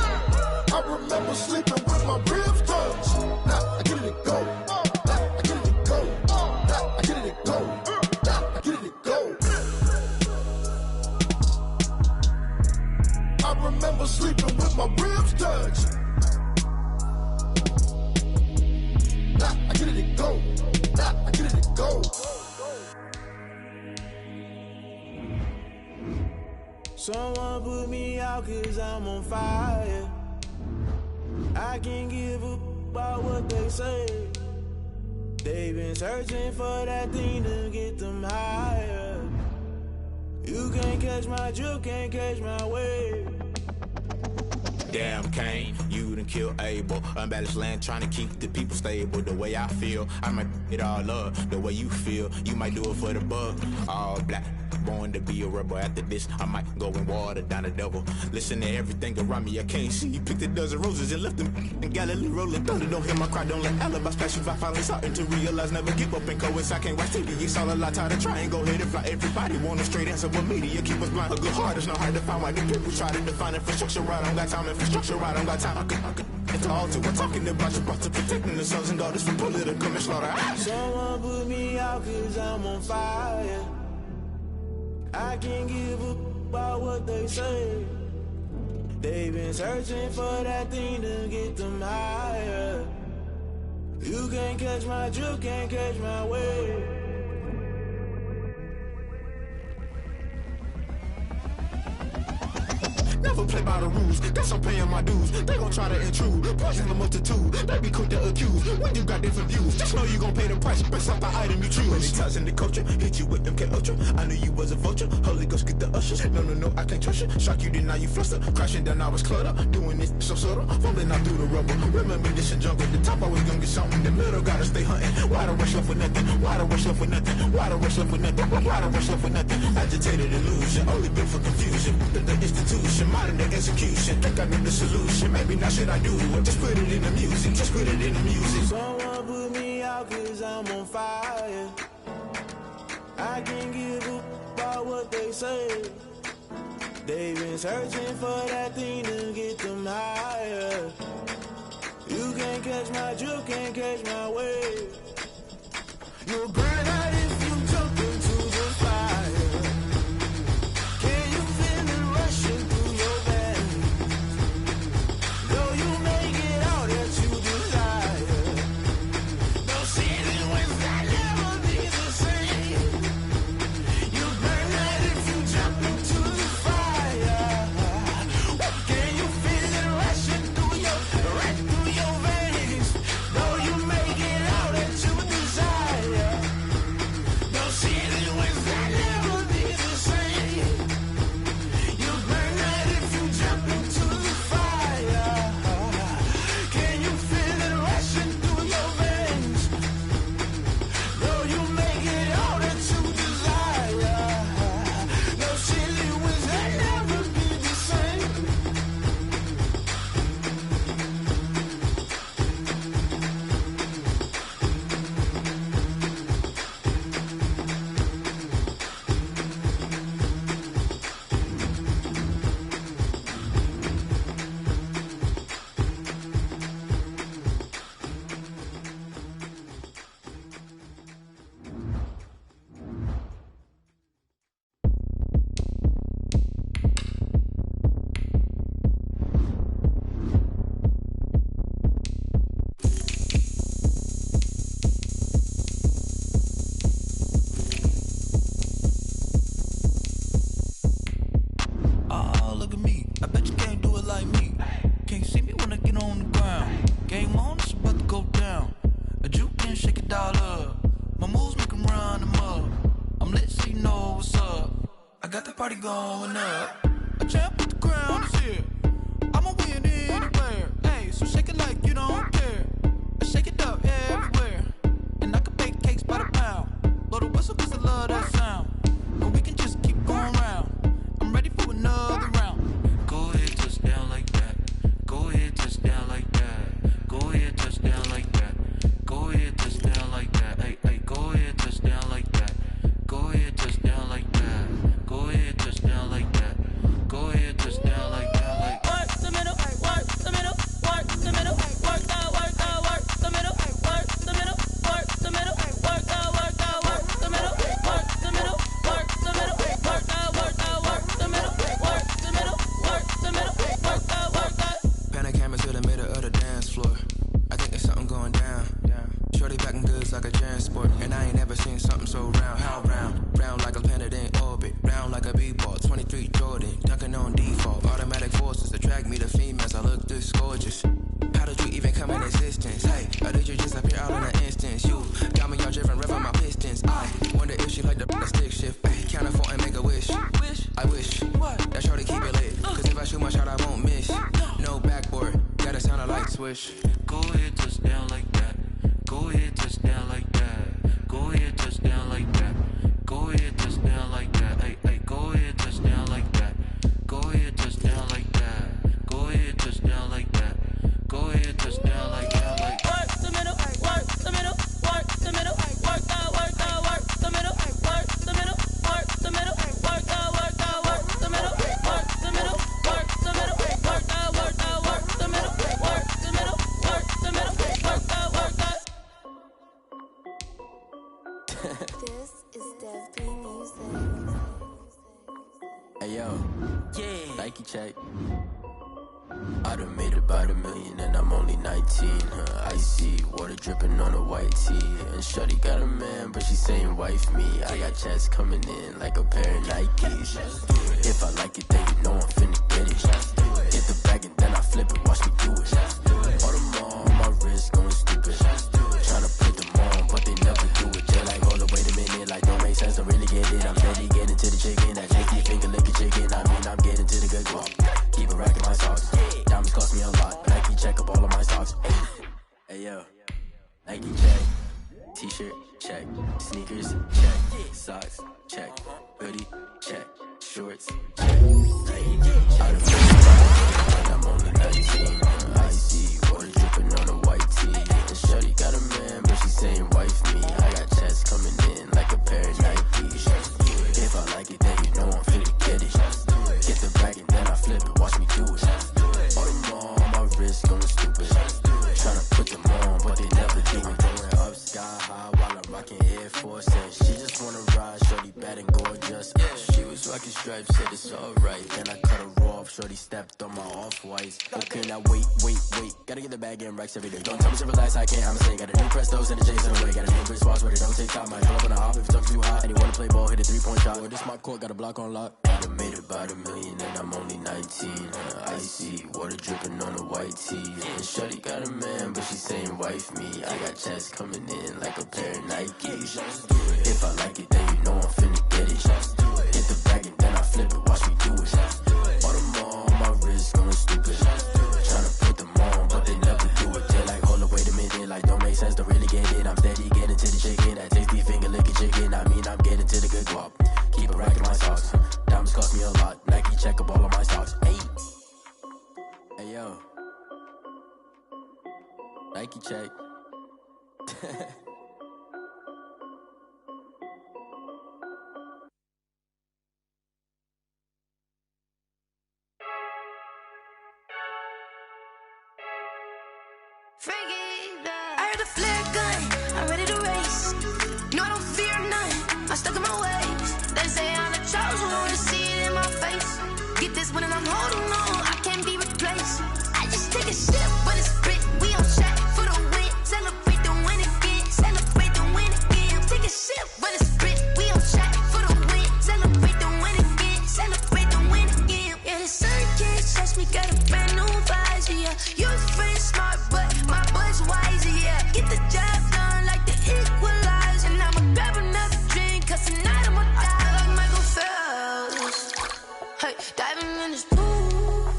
I remember sleeping with my ribs touched. Now I get it to go. Now I get it to go. Now I get it to go. Now I get it to go. I remember sleeping with my ribs touched. Now I get it to go. Now I get it to go. Someone put me out cause I'm on fire. I can't give up about what they say. They've been searching for that thing to get them higher. You can't catch my drift, can't catch my wave. Damn Kane, you done killed Abel. Unbalanced land trying to keep the people stable. The way I feel, I might it all up. The way you feel, you might do it for the buck. All black, born to be a rebel. After this, I might go and water down the devil. Listen to everything around me, I can't see. Picked a dozen roses and left them in Galilee rolling thunder. Don't hear my cry, don't let alibis pass you by. Finally starting to realize, never give up and coincide. Can't watch TV, it's all a lot. Tired of trying, go ahead and fly. Everybody want a straight answer with media. Keep us blind, a good heart is not hard to find. Why the people try to define infrastructure right? I don't got time, infrastructure right, I don't got time. I could it's all to. We're talking about you, about to protecting the sons and daughters from political and slaughter. Someone put me out cause I'm on fire. I can't give up about what they say. They've been searching for that thing to get them higher. You can't catch my drift, can't catch my wave. Never play by the rules, guess I'm paying my dues. They gon' try to intrude, poison the multitude. They be quick to accuse, when you got different views. Just know you gon' pay the price, based off the item you choose. Many times in the culture, hit you with them K-Ultra. I knew you was a vulture, Holy Ghost get the ushers. No, I can't trust you. Shock you, then now you fluster. Crashing down, I was cluttered. Doing this so subtle, falling out through the rubble. Remember this in jungle, the top I was gonna get something. The middle gotta stay hunting. Why the rush left for nothing? Why the rush left for nothing? Why the rush left for nothing? Why the rush left for nothing? Agitated illusion, only built for confusion. The institution, modern day execution. Think I know the solution. Maybe now should I do it? Just put it in the music. Just put it in the music. Someone put me out cause I'm on fire. I can't give up about what they say. They've been searching for that thing to get them higher. You can't catch my drift, can't catch my wave. You'll burn out if you jump into the fire. Can you feel it rushing through your veins? Though you may get all that you desire. No season when that never be the same. You burn out if you jump into the fire. Can you feel it rushing through your veins? Though you may get all that you desire. No season when that never be the same. You burn out if you jump into the fire. Can you feel it rushing through your veins? Though you may get all that you desire. No silly wins that never be the same. Oh, look at me. I bet you can't do it like me. Can't see me when I get on the ground. Game on, it's about to go down. A juke and shake it all up. My moves make 'em run them up. I'm lit so you know what's up. I got the party going up. A champ with the crown is here. I'ma win anywhere. Hey, so shake it like you don't care. I shake it up everywhere. And I can bake cakes by the pound. Blow the whistle 'cause I love that sound. And we can just keep going round. I'm ready for another round. Go ahead, touch down like that. Go ahead, touch down like that. Go ahead, touch down like that. Go ahead, touch down like that. Hey, hey, go ahead, touch down like that. Go ahead, touch down like that. Go ahead, touch down like that. Go ahead, touch down like that. Like Work the middle, work the middle, work the middle, work the middle, work the middle, work the middle, work the middle, work the middle, work the middle, work the middle, work the middle, work the middle, work the middle, work the. Pan a camera to the middle of the dance floor. I think there's something going down. Shorty packing goods like a transport, and I ain't never seen something so round. How round? Round like a planet in orbit, round like a b-ball. 23 Jordan, dunking on default. Automatic forces attract me to females. I look this gorgeous. How did you even come in existence? Hey, or did you just appear out in an instance? You got me all driven, revving my pistons. I wonder if she like the stick shift. Ay, count a four and make a wish. I wish that shorty keep it lit. Cause if I shoot my shot, I won't miss. No backboard. got a sound like swish. Go ahead, touchdown like that. Go ahead, touchdown like that. Go ahead, touchdown like that. Go ahead, touchdown like that. Hey, hey, go ahead, touchdown like that. Go ahead, touchdown like that. Go ahead, touchdown like that. Go ahead, touchdown like that. Like work the middle, work the middle, work the middle, work the middle, work the middle, work the middle, work the middle, work the middle, work the middle, work the middle, work the middle, work the middle, work the middle, work the middle, work the. This is Dev 3 Music. Hey yo, yeah. Nike check. I done made about $1 million and I'm only 19. Icy water dripping on a white tee. And shorty got a man, but she saying wife me. I got checks coming in like a pair of Nikes. If I like it, then you know I'm finna get it. Get the bag and then I flip it, watch me do it. All them on my wrist going stupid. Tryna put them on, but they never do it. Just like, hold up, wait a minute, like don't make sense, don't really get it. I'm steady getting to the chicken, that chicky finger licking chicken. I mean, I'm getting to the good guap. Keep a rack in my socks. Diamonds cost me a lot. Nike check up all of my socks. Hey yo, Nike check. T-shirt check. Sneakers check. Socks check. Hoodie check. Shorts check. Out of and I'm only 19. Icy water dripping on a white tee. And shorty got a man, but she saying wife me. I got checks coming in like a pair of Nikes. If I like it, then you know I'm finna get it. Get the bag and then I flip it, watch me do it. All them on my wrist going stupid. Tryna put them on, but they never do it. Going up sky high while I'm rocking Air Force. And she just wanna ride, shorty bad and gorgeous. She was rocking stripes, said it's alright. Then I cut her off, shorty stepped on my off-whites. Okay, now wait. Gotta get the bag and racks every day. Don't tell me to relax, I can't, I'ma say. Got a new Prestos and a J's in the way. Got a new Chris Boss, but it don't take time. I pull up on the hop if it's up too hot. And you wanna play ball, hit a 3-point shot. Or this my court, got a block on lock. I done made about $1 million and I'm only 19. Icy water dripping on a white tee. And shorty got a man, but she saying wife me. I got checks coming in like a pair of Nikes. If I like it, then you know I'm finna get it. Hit the bag and then I flip it, watch me do it. All them on my wrist going stupid. Tryna put them on, but they never do it. They're like, hold up, wait a minute, like don't make sense, don't really get it. I'm steady getting to the chicken, that tasty finger licking chicken. I mean, I'm getting to the good guap. Keep a rack in my socks. Diamonds cost me a lot. Nike check up all of my socks. Hey yo, Nike check. I heard a flare gun, I'm ready to race. No, I don't fear none, I'm stuck in my ways. They say I'm the chosen one, to see it in my face. Get this one and I'm holding on, I can't be replaced. I just take a sip, but it's split, we on track for the win. Celebrate the win again, celebrate the win again. Take a sip, but it's split, we on track for the win. Celebrate the win again, celebrate the win again. Yeah, the sun can't touch me, got a brand new visor, yeah. You're friend smart, but my boy's wiser, yeah. Get the job done like the equalizer. And I'ma grab another drink, cause tonight I'ma die like Michael Phelps. Hey, diving in this pool,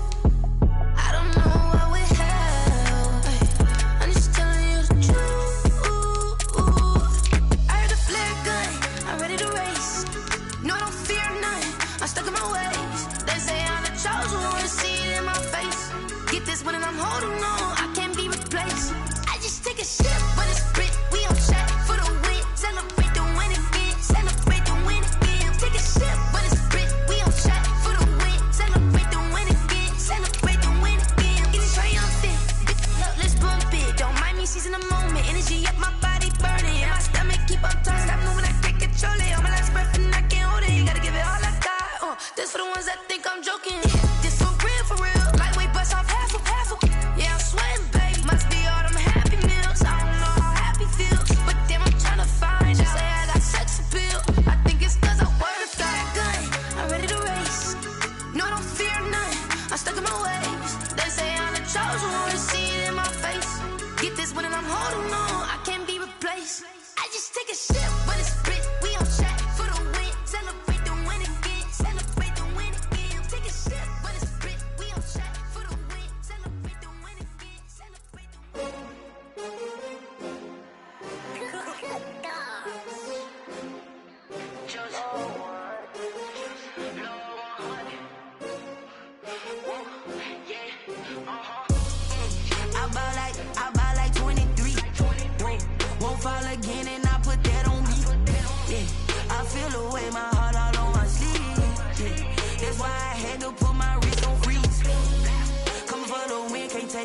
I don't know what we have. Hey, I'm just telling you the truth. I heard a flare gun, I'm ready to race. No, I don't fear none, I'm stuck in my ways. They say I'm the chosen one, to see it in my face. Get this one and I'm holding on, I can't be replaced. I just take a sip, but it's split, we on track for the win. Celebrate the win again, celebrate the win again. Take a sip, but it's split, we on track for the win. Celebrate the win again, celebrate the win again. Getting triumphant, let's bump it. Don't mind me seizing the moment, energy up my body burning. And my stomach keep on turning, stop moving, I can't control it. On my last breath and I can't hold it, you gotta give it all I got. This for the ones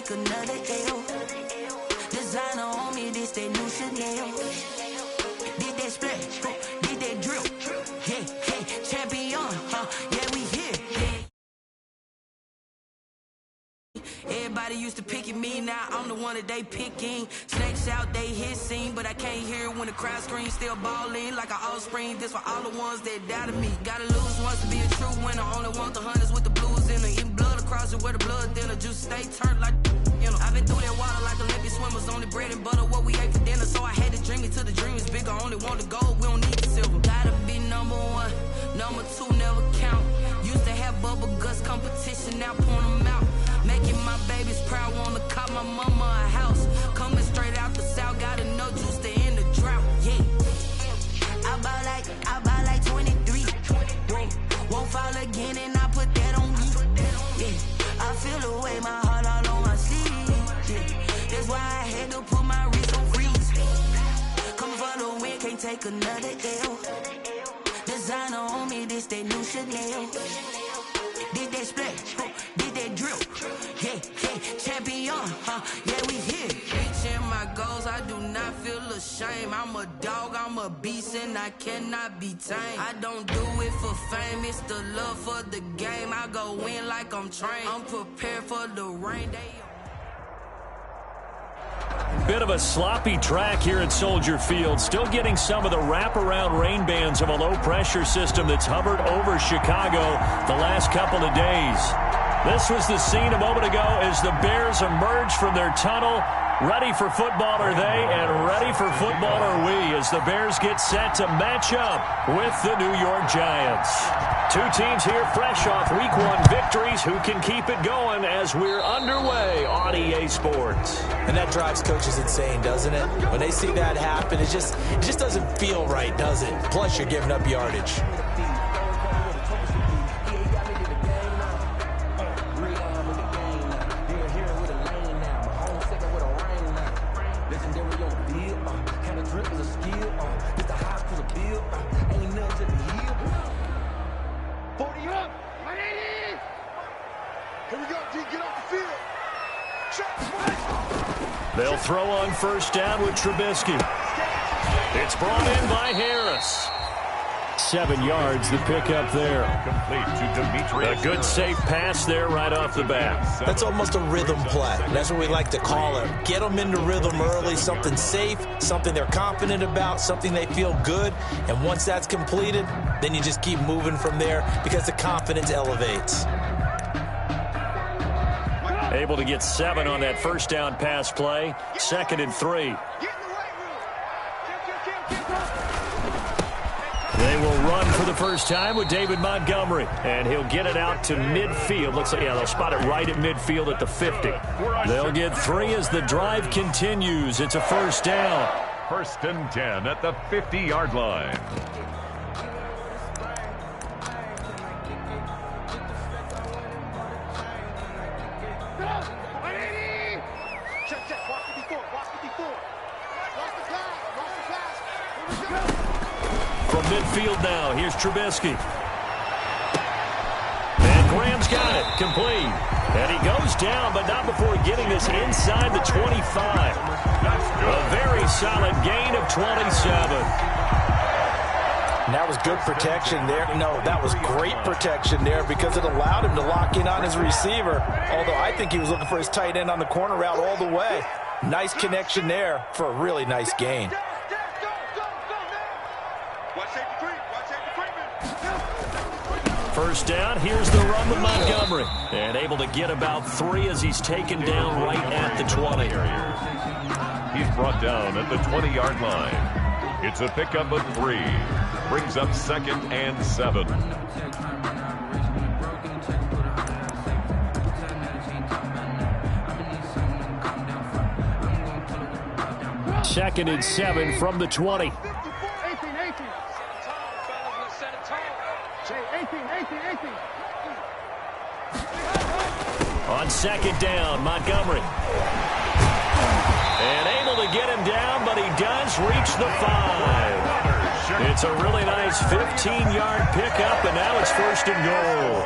take another L. Designer on me, this that new Chanel. Did that splash, did that drill. Yeah, yeah, champion, yeah, we here. Everybody used to pick at me, now I'm the one that they picking. Snakes out, they hissing, but I can't hear when the crowd screams. Still balling like an offspring. This for all the ones that doubted me. Gotta lose once to be a true winner. Only want the hunters with the blues in her. Eating blood across it where the blood thinner. Juice stay turned like you know. I've been through that water like Olympic swimmers. Only bread and butter what we ate for dinner. So I had to dream it till the dream is bigger. Only want the gold, we don't need the silver. Gotta be number one, number two never count. Used to have bubble guts competition, now point them out. Making my babies proud, wanna cop my mama a house. Coming straight out the south, gotta know juice to end the drought. Yeah, I buy like 23. Won't fall again, and I put that on me. Yeah, I feel the way, my heart all on my sleeve. Yeah, that's why I had to put my wrist on freeze. Coming for the win, can't take another L. Designer on me, this that new Chanel. Did that splash, did that drill. Yeah, yeah, champion, yeah, we here. Reaching my goals, I do not feel ashamed. I'm a dog, I'm a beast, and I cannot be tamed. I don't do it for fame, it's the love for the game. I go in like I'm trained. I'm prepared for the rain day. Bit of a sloppy track here at Soldier Field. Still getting some of the wraparound rain bands of a low-pressure system that's hovered over Chicago the last couple of days. This was the scene a moment ago as the Bears emerged from their tunnel. Ready for football are they, and ready for football are we as the Bears get set to match up with the New York Giants. Two teams here fresh off Week 1 victories. Who can keep it going as we're underway on EA Sports? And that drives coaches insane, doesn't it? When they see that happen, it just doesn't feel right, does it? Plus, you're giving up yardage. They'll throw on first down with Trubisky. It's brought in by Harris. 7 yards, the pickup there. Complete to Demetrius. A good safe pass there right off the bat. That's almost a rhythm play. That's what we like to call it. Get them into rhythm early, something safe, something they're confident about, something they feel good. And once that's completed, then you just keep moving from there because the confidence elevates. Able to get 7 on that first down pass play. 2nd and 3. They will run for the first time with David Montgomery. And he'll get it out to midfield. Looks like, yeah, they'll spot it right at midfield at the 50. They'll get 3 as the drive continues. It's a first down. 1st and 10 at the 50-yard line. From midfield now, here's Trubisky. And Graham's got it, complete. And he goes down, but not before getting this inside the 25. A very solid gain of 27. And that was good protection there. No, that was great protection there because it allowed him to lock in on his receiver. Although I think he was looking for his tight end on the corner route all the way. Nice connection there for a really nice gain. First down, here's the run with Montgomery. And able to get about 3 as he's taken down right at the 20. He's brought down at the 20-yard line. It's a pickup of 3. Brings up 2nd and 7. Second and 7 from the 20. On 2nd down, Montgomery. And able to get him down, but he does reach the 5. It's a really nice 15-yard pickup, and now it's 1st and goal.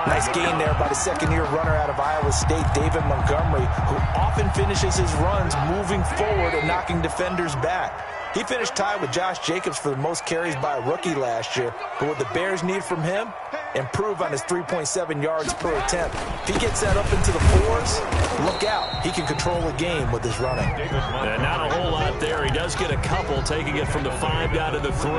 Nice gain there by the second-year runner out of Iowa State, David Montgomery, who often finishes his runs moving forward and knocking defenders back. He finished tied with Josh Jacobs for the most carries by a rookie last year, but what the Bears need from him, improve on his 3.7 yards per attempt. If he gets that up into the 4s, look out. He can control a game with his running. And not a whole lot there. He does get a couple, taking it from the 5 down to the 3.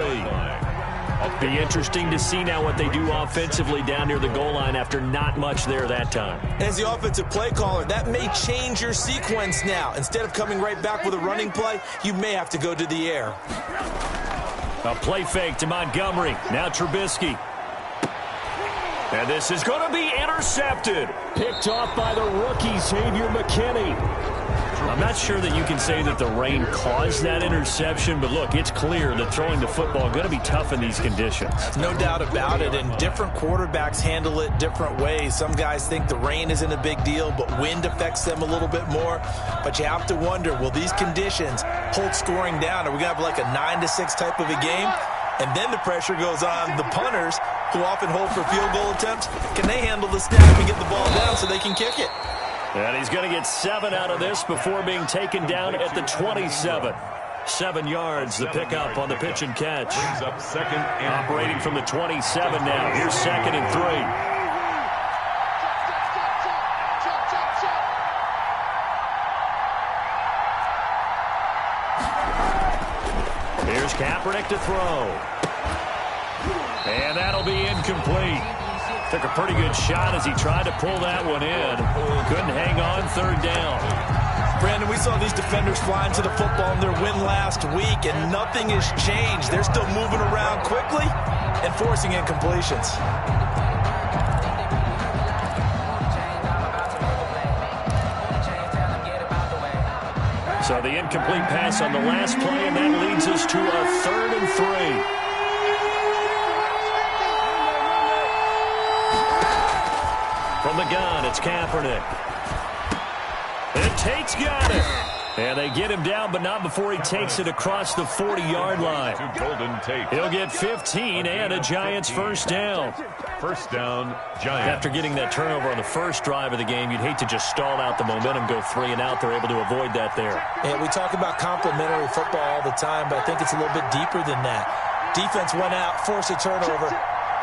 Be interesting to see now what they do offensively down near the goal line after not much there that time. As the offensive play caller, that may change your sequence now. Instead of coming right back with a running play, you may have to go to the air. A play fake to Montgomery. Now Trubisky. And this is going to be intercepted. Picked off by the rookie, Xavier McKinney. I'm not sure that you can say that the rain caused that interception, but look, it's clear that throwing the football is going to be tough in these conditions. No doubt about it, and different quarterbacks handle it different ways. Some guys think the rain isn't a big deal, but wind affects them a little bit more. But you have to wonder, will these conditions hold scoring down? Are we going to have like a 9-6 type of a game? And then the pressure goes on the punters, who often hold for field goal attempts. Can they handle the snap and get the ball down so they can kick it? And he's going to get 7 out of this before being taken down at the 27. 7 yards, the pickup on the pitch and catch. Up second and operating from the 27 now. Here's 2nd and 3. Here's Kaepernick to throw. And that'll be incomplete. Took a pretty good shot as he tried to pull that one in. Couldn't hang on 3rd down. Brandon, we saw these defenders flying to the football in their win last week, and nothing has changed. They're still moving around quickly and forcing incompletions. So the incomplete pass on the last play, and that leads us to a 3rd and 3. From the gun, it's Kaepernick. And Tate's got it. And they get him down, but not before he takes it across the 40-yard line. Golden Tate. He'll get 15 and a Giants 1st down. 1st down, Giants. After getting that turnover on the first drive of the game, you'd hate to just stall out the momentum, go 3 and out. They're able to avoid that there. Yeah, we talk about complementary football all the time, but I think it's a little bit deeper than that. Defense went out, forced a turnover,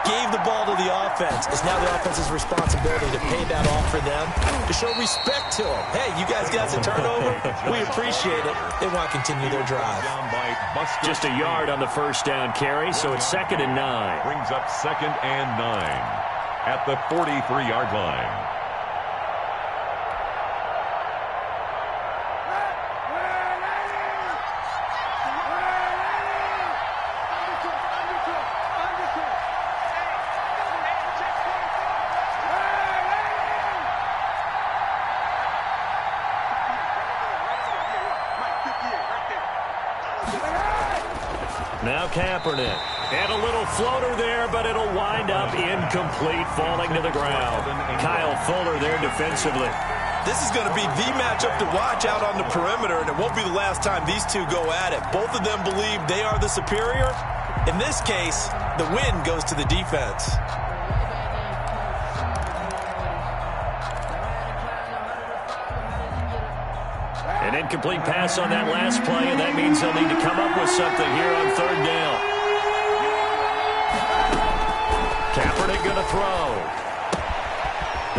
gave the ball to the offense. It's now the offense's responsibility to pay that off for them, to show respect to them. Hey, you guys got a turnover? We appreciate it. They want to continue their drive. Just a yard on the 1st down carry, so it's 2nd and 9. Brings up 2nd and 9 at the 43-yard line. Now Kaepernick. And a little floater there, but it'll wind up incomplete, falling to the ground. Kyle Fuller there defensively. This is going to be the matchup to watch out on the perimeter, and it won't be the last time these two go at it. Both of them believe they are the superior. In this case, the win goes to the defense. An incomplete pass on that last play, and that means they'll need to come up with something here on 3rd down. Kaepernick going to throw.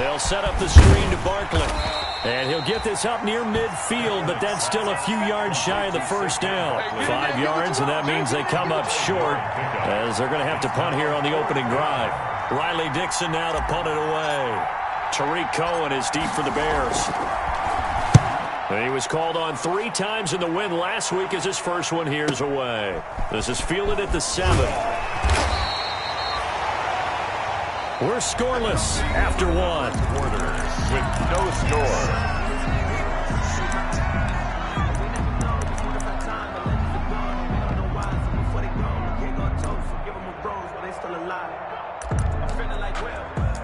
They'll set up the screen to Barkley. And he'll get this up near midfield, but that's still a few yards shy of the 1st down. 5 yards, and that means they come up short, as they're going to have to punt here on the opening drive. Riley Dixon now to punt it away. Tariq Cohen is deep for the Bears. And he was called on 3 times in the win last week as his first one here's away. This is fielded at the 7. We're scoreless after 1. With no score.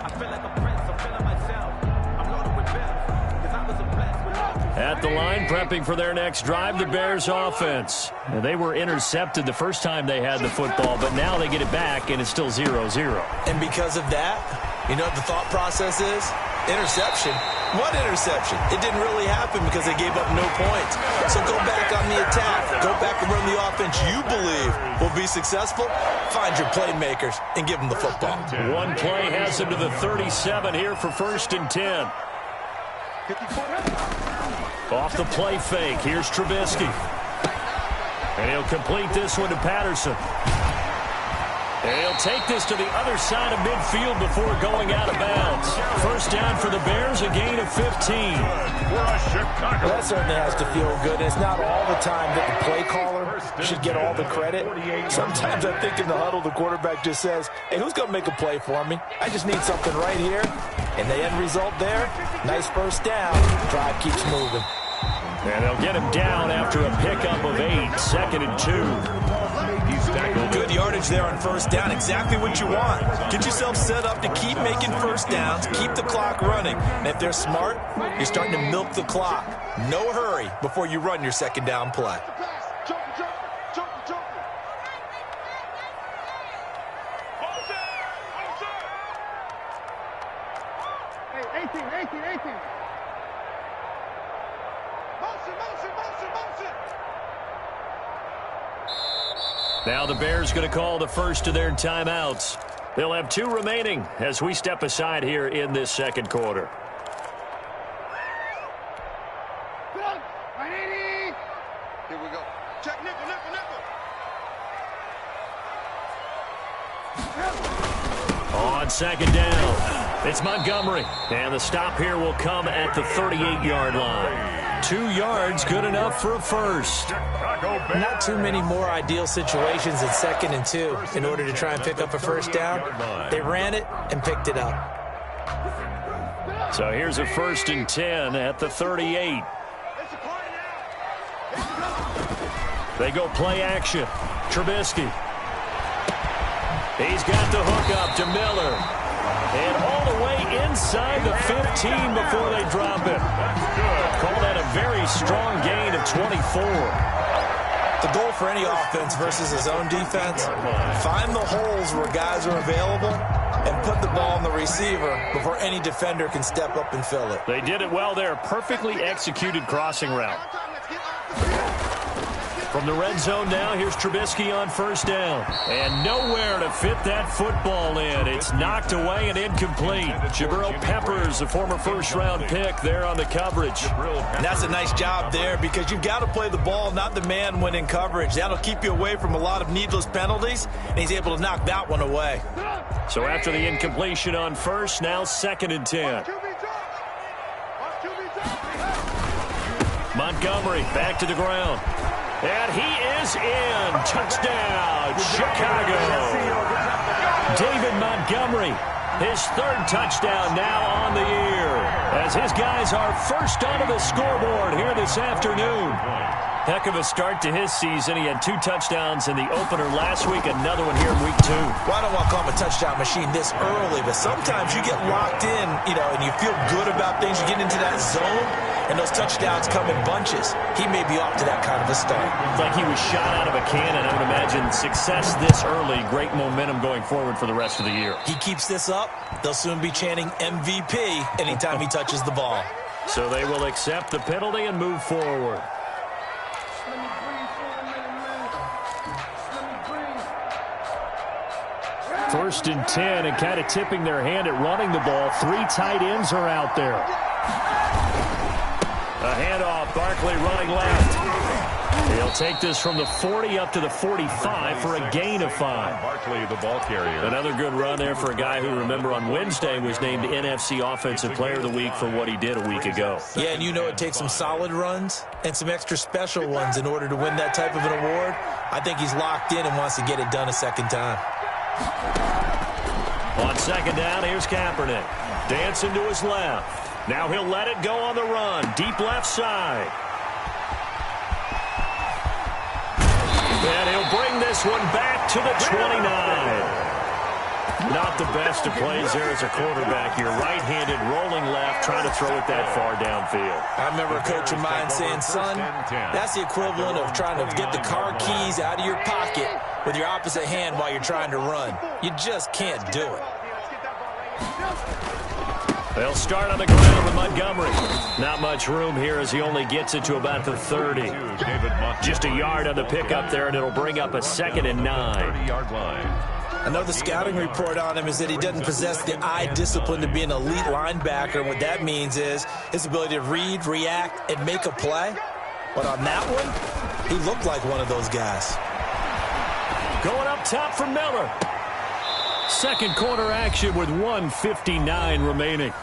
I feel like a prince, I'm feeling myself. I'm loaded with bills, cause I was a blessed with love. At the line, prepping for their next drive, the Bears offense. And they were intercepted the first time they had the football, but now they get it back, and it's still 0-0. And because of that, you know what the thought process is? Interception. What interception? It didn't really happen because they gave up no points. So go back on the attack. Go back and run the offense you believe will be successful. Find your playmakers and give them the football. One play has him to the 37 here for 1st and 10. Off the play fake, here's Trubisky. And he'll complete this one to Patterson. And he'll take this to the other side of midfield before going out of bounds. First down for the Bears, a gain of 15. That certainly has to feel good. It's not all the time that the play caller should get all the credit. Sometimes I think in the huddle, the quarterback just says, hey, who's going to make a play for me? I just need something right here. And the end result there, nice first down. Drive keeps moving. And they'll get him down after a pickup of 8, 2nd and 2. Good yardage there on first down. Exactly what you want. Get yourself set up to keep making first downs, keep the clock running. And if they're smart, you're starting to milk the clock. No hurry before you run your second down play. Hey, 18. Motion. Now the Bears going to call the first of their timeouts. They'll have 2 remaining as we step aside here in this second quarter. Here we go. Check nickel. On second down, it's Montgomery. And the stop here will come at the 38-yard line. 2 yards, good enough for a first. Not too many more ideal situations at 2nd and 2 in order to try and pick up a first down. They ran it and picked it up. So here's a 1st and 10 at the 38. They go play action. Trubisky. He's got the hook up to Miller. And all the way inside the 15 before they drop it. Call that a very strong gain of 24. The goal for any offense versus his own defense, find the holes where guys are available and put the ball on the receiver before any defender can step up and fill it. They did it well there. Perfectly executed crossing route. From the red zone now, here's Trubisky on first down. And nowhere to fit that football in. It's knocked away and incomplete. Jabril Peppers, a former first-round pick, there on the coverage. And that's a nice job there because you've got to play the ball, not the man when in coverage. That'll keep you away from a lot of needless penalties, and he's able to knock that one away. So after the incompletion on first, now 2nd and 10. Montgomery back to the ground. And he is in. Touchdown, Chicago. David Montgomery, his 3rd touchdown now on the year, as his guys are first onto the scoreboard here this afternoon. Heck of a start to his season. He had 2 touchdowns in the opener last week, another one here in week 2. Well, I don't want to call him a touchdown machine this early, but sometimes you get locked in, and you feel good about things. You get into that zone, and those touchdowns come in bunches. He may be off to that kind of a start. It's like he was shot out of a cannon. I would imagine success this early, great momentum going forward for the rest of the year. He keeps this up, they'll soon be chanting MVP anytime he touches the ball. So they will accept the penalty and move forward. First and 10, and kind of tipping their hand at running the ball. 3 tight ends are out there. A handoff, Barkley running left. He'll take this from the 40 up to the 45 for a gain of 5. Barkley, the ball carrier. Another good run there for a guy who, remember, on Wednesday was named NFC Offensive Player of the Week for what he did a week ago. Yeah, and it takes some solid runs and some extra special ones in order to win that type of an award. I think he's locked in and wants to get it done a second time. On second down, here's Kaepernick. Dancing to his left. Now he'll let it go on the run. Deep left side. And he'll bring this one back to the 29. Not the best of plays there as a quarterback. You're right-handed, rolling left, trying to throw it that far downfield. I remember a coach of mine saying, son, that's the equivalent of trying to get the car keys out of your pocket with your opposite hand while you're trying to run. You just can't do it. They'll start on the ground with Montgomery. Not much room here as he only gets it to about the 30. Just a yard on the pickup there, and it'll bring up a 2nd and 9. 30-yard line. Another scouting report on him is that he doesn't possess the eye discipline to be an elite linebacker. And what that means is his ability to read, react, and make a play. But on that one, he looked like one of those guys. Going up top for Miller. Second quarter action with 1:59 remaining.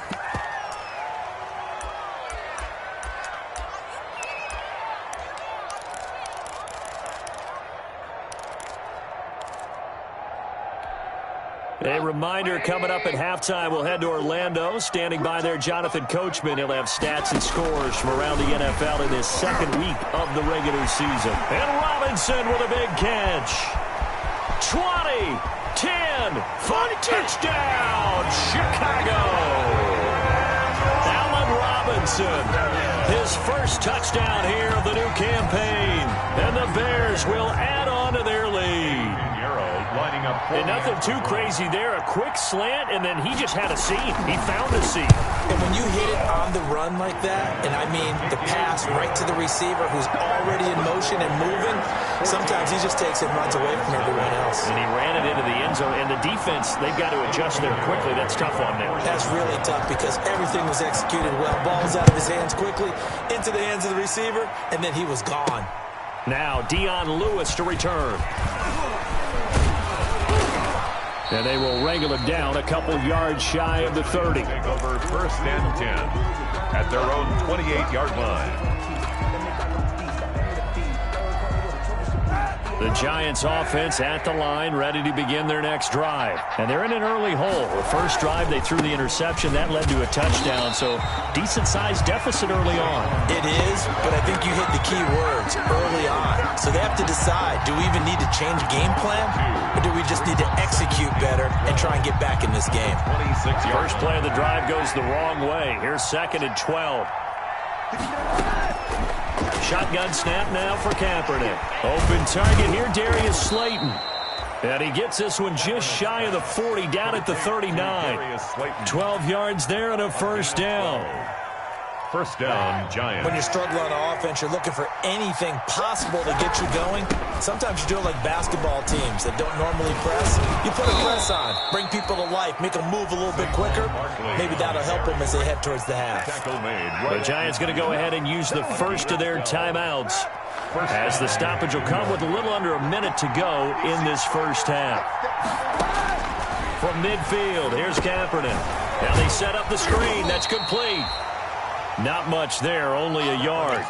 A reminder coming up at halftime, we'll head to Orlando. Standing by there, Jonathan Coachman. He'll have stats and scores from around the NFL in this second week of the regular season. And Robinson with a big catch. 20, 10, 40, touchdown, Chicago. Allen Robinson, his first touchdown here of the new campaign. And the Bears will add on to their lead. Lining up and nothing too crazy there. A quick slant, and then he just had a seam. He found a seam. And when you hit it on the run like that, and I mean the pass right to the receiver who's already in motion and moving, sometimes he just takes it and runs away from everyone else. And he ran it into the end zone, and the defense, they've got to adjust there quickly. That's tough on them. That's really tough because everything was executed well. Ball's out of his hands quickly, into the hands of the receiver, and then he was gone. Now Dion Lewis to return. And they will wrangle it down a couple yards shy of the 30. Take over 1st and 10 at their own 28-yard line. The Giants offense at the line, ready to begin their next drive. And they're in an early hole. The first drive, they threw the interception. That led to a touchdown, so decent-sized deficit early on. It is, but I think you hit the key words, early on. So they have to decide, do we even need to change game plan? Or do we just need to execute better and try and get back in this game? 26 yards. First play of the drive goes the wrong way. Here's 2nd and 12. Shotgun snap now for Kaepernick. Open target here, Darius Slayton. And he gets this one just shy of the 40, down at the 39. 12 yards there and a first down. First down, Giants. When you're struggling on offense, you're looking for anything possible to get you going. Sometimes you do it like basketball teams that don't normally press. You put a press on, bring people to life, make them move a little bit quicker. Maybe that'll help them as they head towards the half. The Giants going to go ahead and use the first of their timeouts as the stoppage will come with a little under a minute to go in this first half. From midfield, here's Kaepernick. Now they set up the screen. That's complete. Not much there, only a yard.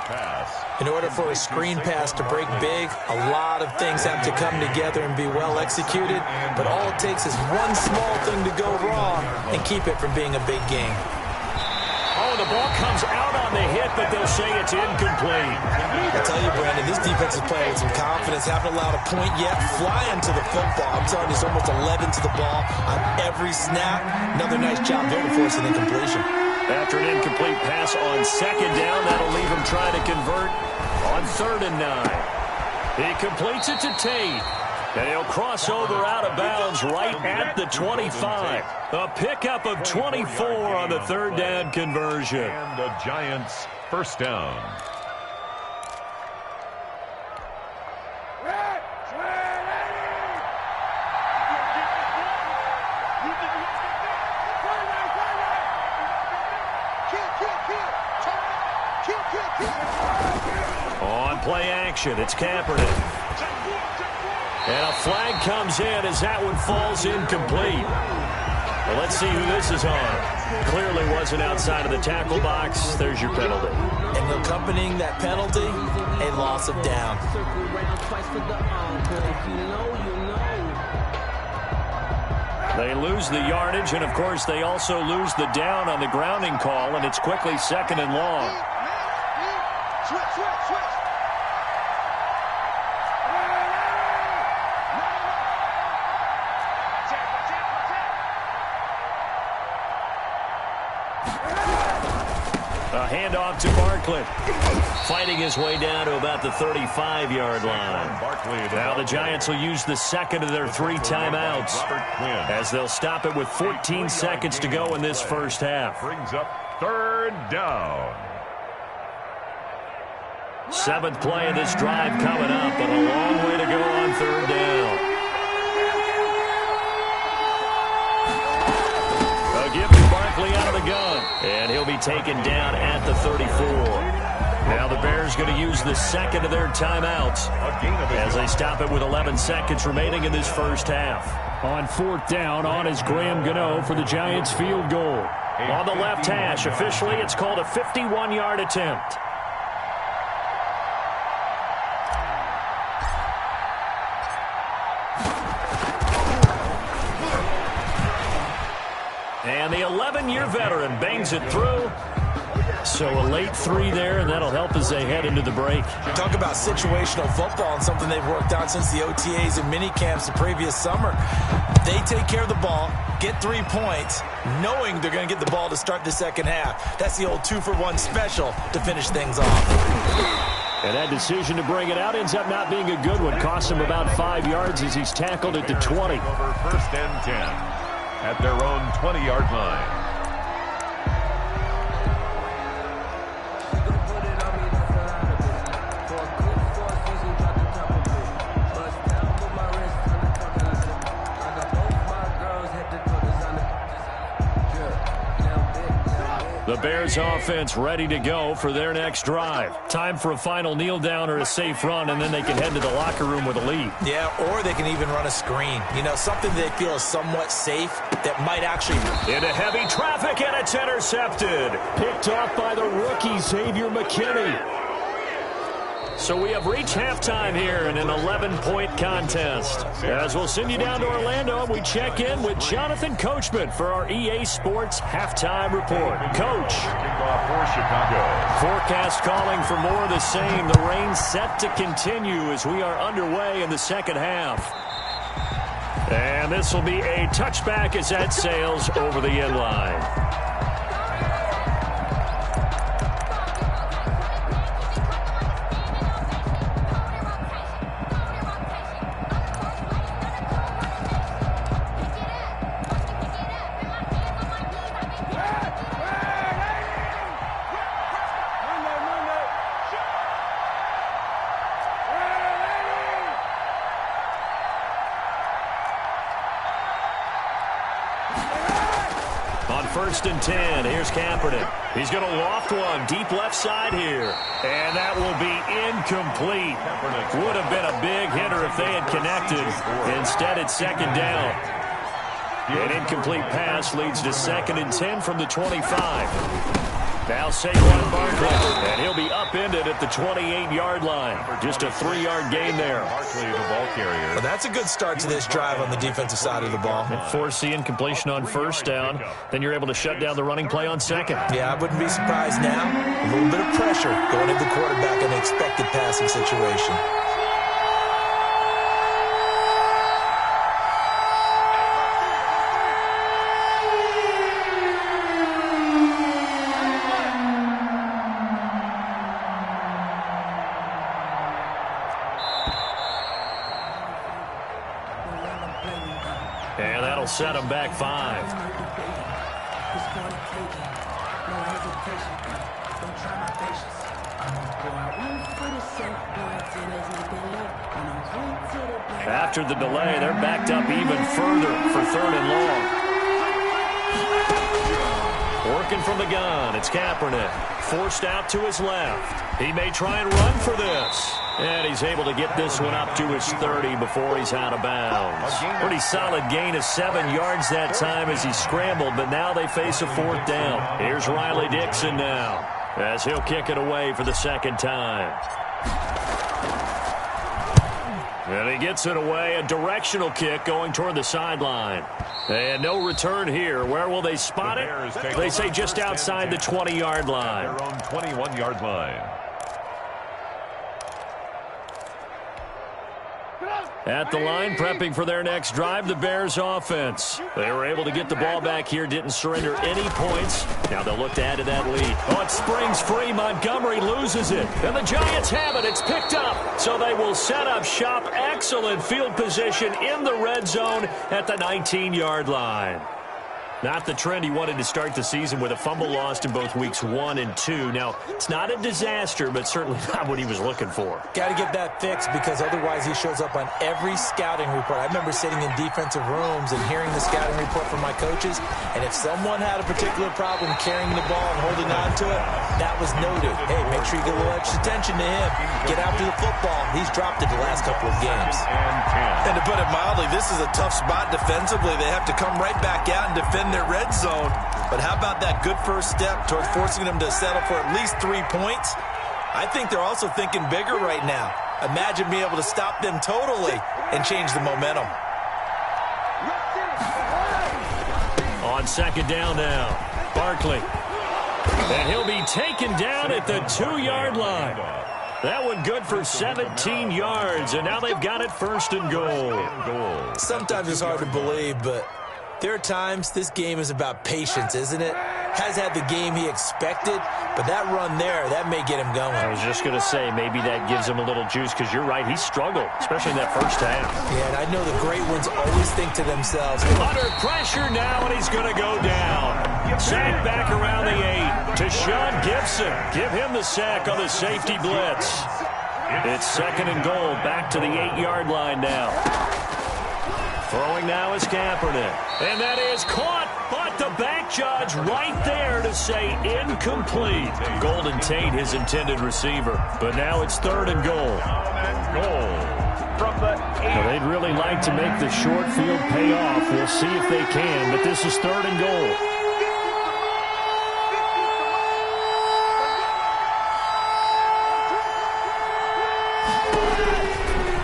In order for a screen pass to break big, a lot of things have to come together and be well executed, but all it takes is one small thing to go wrong and keep it from being a big game. Oh, the ball comes out on the hit, but they'll say it's incomplete. I tell you, Brandon, this defense is playing with some confidence. Haven't allowed a point yet. Flying to the football. I'm telling you, it's almost 11 to the ball on every snap. Another nice job there to force an incompletion. After an incomplete pass on 2nd down, that'll leave him trying to convert on 3rd and 9. He completes it to Tate. And he'll cross over out of bounds right at the 25. A pickup of 24 on the 3rd down conversion. And the Giants first down. On play action, it's Kaepernick. And a flag comes in as that one falls incomplete. Well, let's see who this is on. Clearly wasn't outside of the tackle box. There's your penalty. And accompanying that penalty, a loss of down. They lose the yardage, and of course they also lose the down on the grounding call, and it's quickly 2nd and long. A handoff to Barkley. Fighting his way down to about the 35-yard line. Now the Giants will use the second of their 3 timeouts as they'll stop it with 14 seconds to go in this first half. Brings up 3rd down. 7th play of this drive coming up, but a long way to go on 3rd down. A give to Barkley out of the gun, and he'll be taken down at the 34. Now the Bears going to use the second of their timeouts as they stop it with 11 seconds remaining in this first half. On 4th down, on is Graham Gano for the Giants field goal. On the left hash, officially it's called a 51-yard attempt. And the 11-year veteran bangs it through. So a late 3 there, and that'll help as they head into the break. Talk about situational football and something they've worked on since the OTAs and mini camps the previous summer. They take care of the ball, get 3 points, knowing they're going to get the ball to start the second half. That's the old 2-for-1 special to finish things off. And that decision to bring it out ends up not being a good one. Costs him about 5 yards as he's tackled at the 20. Over 1st and 10 at their own 20-yard line. The Bears offense ready to go for their next drive. Time for a final kneel down or a safe run, and then they can head to the locker room with a lead. Yeah, or they can even run a screen. You know, something they feel is somewhat safe that might actually... Into heavy traffic, and it's intercepted. Picked off by the rookie, Xavier McKinney. So we have reached halftime here in an 11-point contest. As we'll send you down to Orlando, and we check in with Jonathan Coachman for our EA Sports Halftime Report. Coach. For Chicago. Forecast calling for more of the same. The rain set to continue as we are underway in the second half. And this will be a touchback as that sails over the end line. On 1st and 10, here's Kaepernick. He's going to loft one deep left side here. And that will be incomplete. Would have been a big hitter if they had connected. Instead, it's 2nd down. An incomplete pass leads to 2nd and 10 from the 25. Now Saquon Barkley, and he'll be upended at the 28-yard line. Just a 3-yard gain there. Barkley, the ball carrier. Well, that's a good start to this drive on the defensive side of the ball. Force the incompletion on 1st down. Then you're able to shut down the running play on 2nd. Yeah, I wouldn't be surprised now. A little bit of pressure going into the quarterback in an expected passing situation. And that'll set him back 5. After the delay, they're backed up even further for 3rd and long. Working from the gun, it's Kaepernick. Forced out to his left. He may try and run for this. And he's able to get this one up to his 30 before he's out of bounds. Pretty solid gain of 7 yards that time as he scrambled, but now they face a 4th down. Here's Riley Dixon now as he'll kick it away for the 2nd time. And he gets it away, a directional kick going toward the sideline. And no return here. Where will they spot it? They say just outside the 20-yard line. Their own 21-yard line. At the line, prepping for their next drive, the Bears offense. They were able to get the ball back here, didn't surrender any points. Now they'll look to add to that lead. Oh, it springs free. Montgomery loses it. And the Giants have it. It's picked up. So they will set up shop. Excellent field position in the red zone at the 19-yard line. Not the trend he wanted to start the season with a fumble lost in both weeks 1 and 2. Now, it's not a disaster, but certainly not what he was looking for. Got to get that fixed because otherwise he shows up on every scouting report. I remember sitting in defensive rooms and hearing the scouting report from my coaches, and if someone had a particular problem carrying the ball and holding on to it, that was noted. Hey, make sure you get a little extra attention to him. Get after the football. He's dropped it the last couple of games. And to put it mildly, this is a tough spot defensively. They have to come right back out and defend their red zone. But how about that good first step towards forcing them to settle for at least 3 points? I think they're also thinking bigger right now. Imagine being able to stop them totally and change the momentum. On second down now, Barkley. And he'll be taken down at the 2-yard line. That one good for 17 yards, and now they've got it first and goal. Sometimes it's hard to believe, but there are times this game is about patience, isn't it? Has had the game he expected, but that run there, that may get him going. I was just going to say, maybe that gives him a little juice, because you're right, he struggled, especially in that first half. Yeah, and I know the great ones always think to themselves, under pressure now, and he's going to go down. Sack back around the 8 to Sean Gibson. Give him the sack on the safety blitz. It's second and goal, back to the 8-yard line now. Throwing now is Kaepernick. And that is caught, but the back judge right there to say incomplete. Golden Tate, his intended receiver. But now it's third and goal. From the 8. Now they'd really like to make the short field pay off. We'll see if they can, but this is third and goal.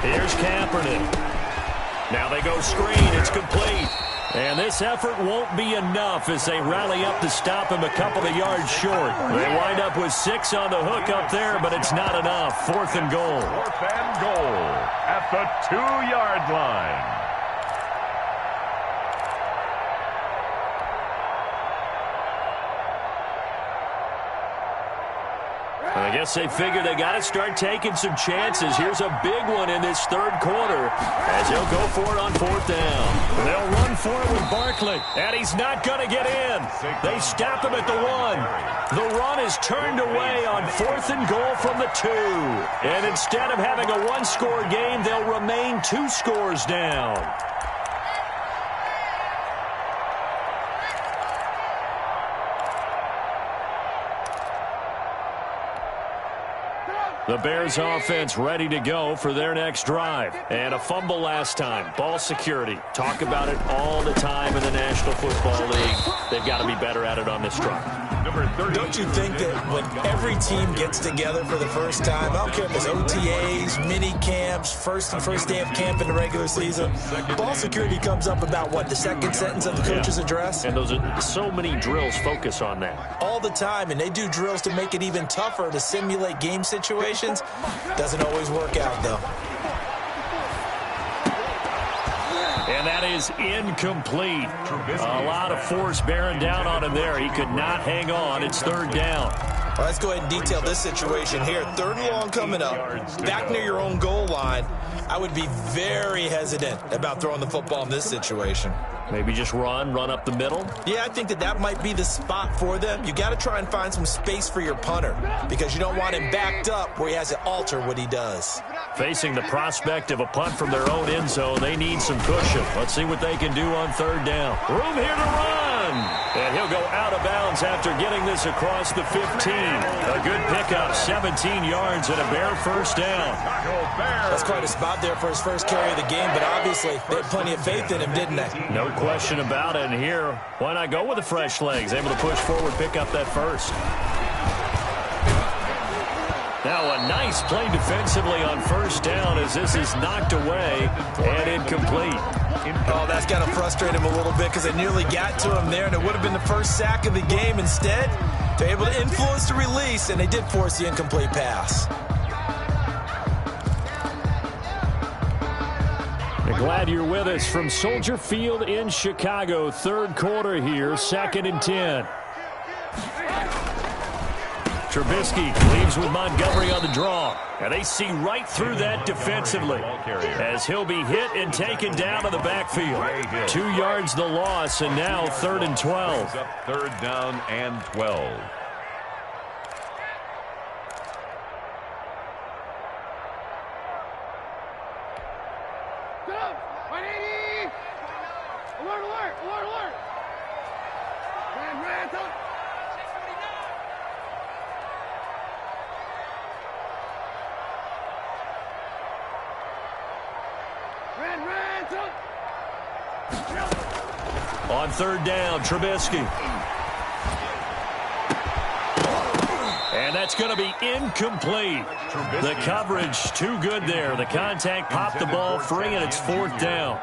Here's Kaepernick. Now they go screen. It's complete. And this effort won't be enough as they rally up to stop him a couple of yards short. They wind up with 6 on the hook up there, but it's not enough. Fourth and goal. Fourth and goal at the 2-yard line. I guess they figure they got to start taking some chances. Here's a big one in this third quarter as he'll go for it on fourth down. They'll run for it with Barkley, and he's not going to get in. They stop him at the 1. The run is turned away on fourth and goal from the 2. And instead of having a 1-score game, they'll remain 2 scores down. The Bears offense ready to go for their next drive. And a fumble last time. Ball security. Talk about it all the time in the National Football League. They've got to be better at it on this drive. Don't you think that when every team gets together for the first time, I don't care if it's OTAs, mini camps, first day of camp in the regular season, ball security comes up about, what, the second sentence of the coach's address? And those are so many drills focus on that. All the time, and they do drills to make it even tougher to simulate game situations. Doesn't always work out, though. And that is incomplete. A lot of force bearing down on him there. He could not hang on. It's third down. Well, let's go ahead and detail this situation here. Third and long coming up, back near your own goal line. I would be very hesitant about throwing the football in this situation. Maybe just run up the middle? Yeah, I think that might be the spot for them. You got to try and find some space for your punter because you don't want him backed up where he has to alter what he does. Facing the prospect of a punt from their own end zone, they need some cushion. Let's see what they can do on third down. Room here to run. And he'll go out of bounds after getting this across the 15. A good pickup, 17 yards and a Bear first down. That's quite a spot there for his first carry of the game, but obviously they had plenty of faith in him, didn't they? No question about it. And here, why not go with the fresh legs? Able to push forward, pick up that first. Now a nice play defensively on first down as this is knocked away and incomplete. Oh, that's got to frustrate him a little bit because they nearly got to him there, and it would have been the first sack of the game. Instead, they're able to influence the release, and they did force the incomplete pass. Glad you're with us from Soldier Field in Chicago. Third quarter here, 2nd and 10. Trubisky leaves with Montgomery on the draw. And they see right through that defensively as he'll be hit and taken down to the backfield. 2 yards the loss, and now 3rd and 12. Third down and 12. On 3rd down, Trubisky. And that's going to be incomplete. The coverage too good there. The contact popped the ball free, and it's 4th down.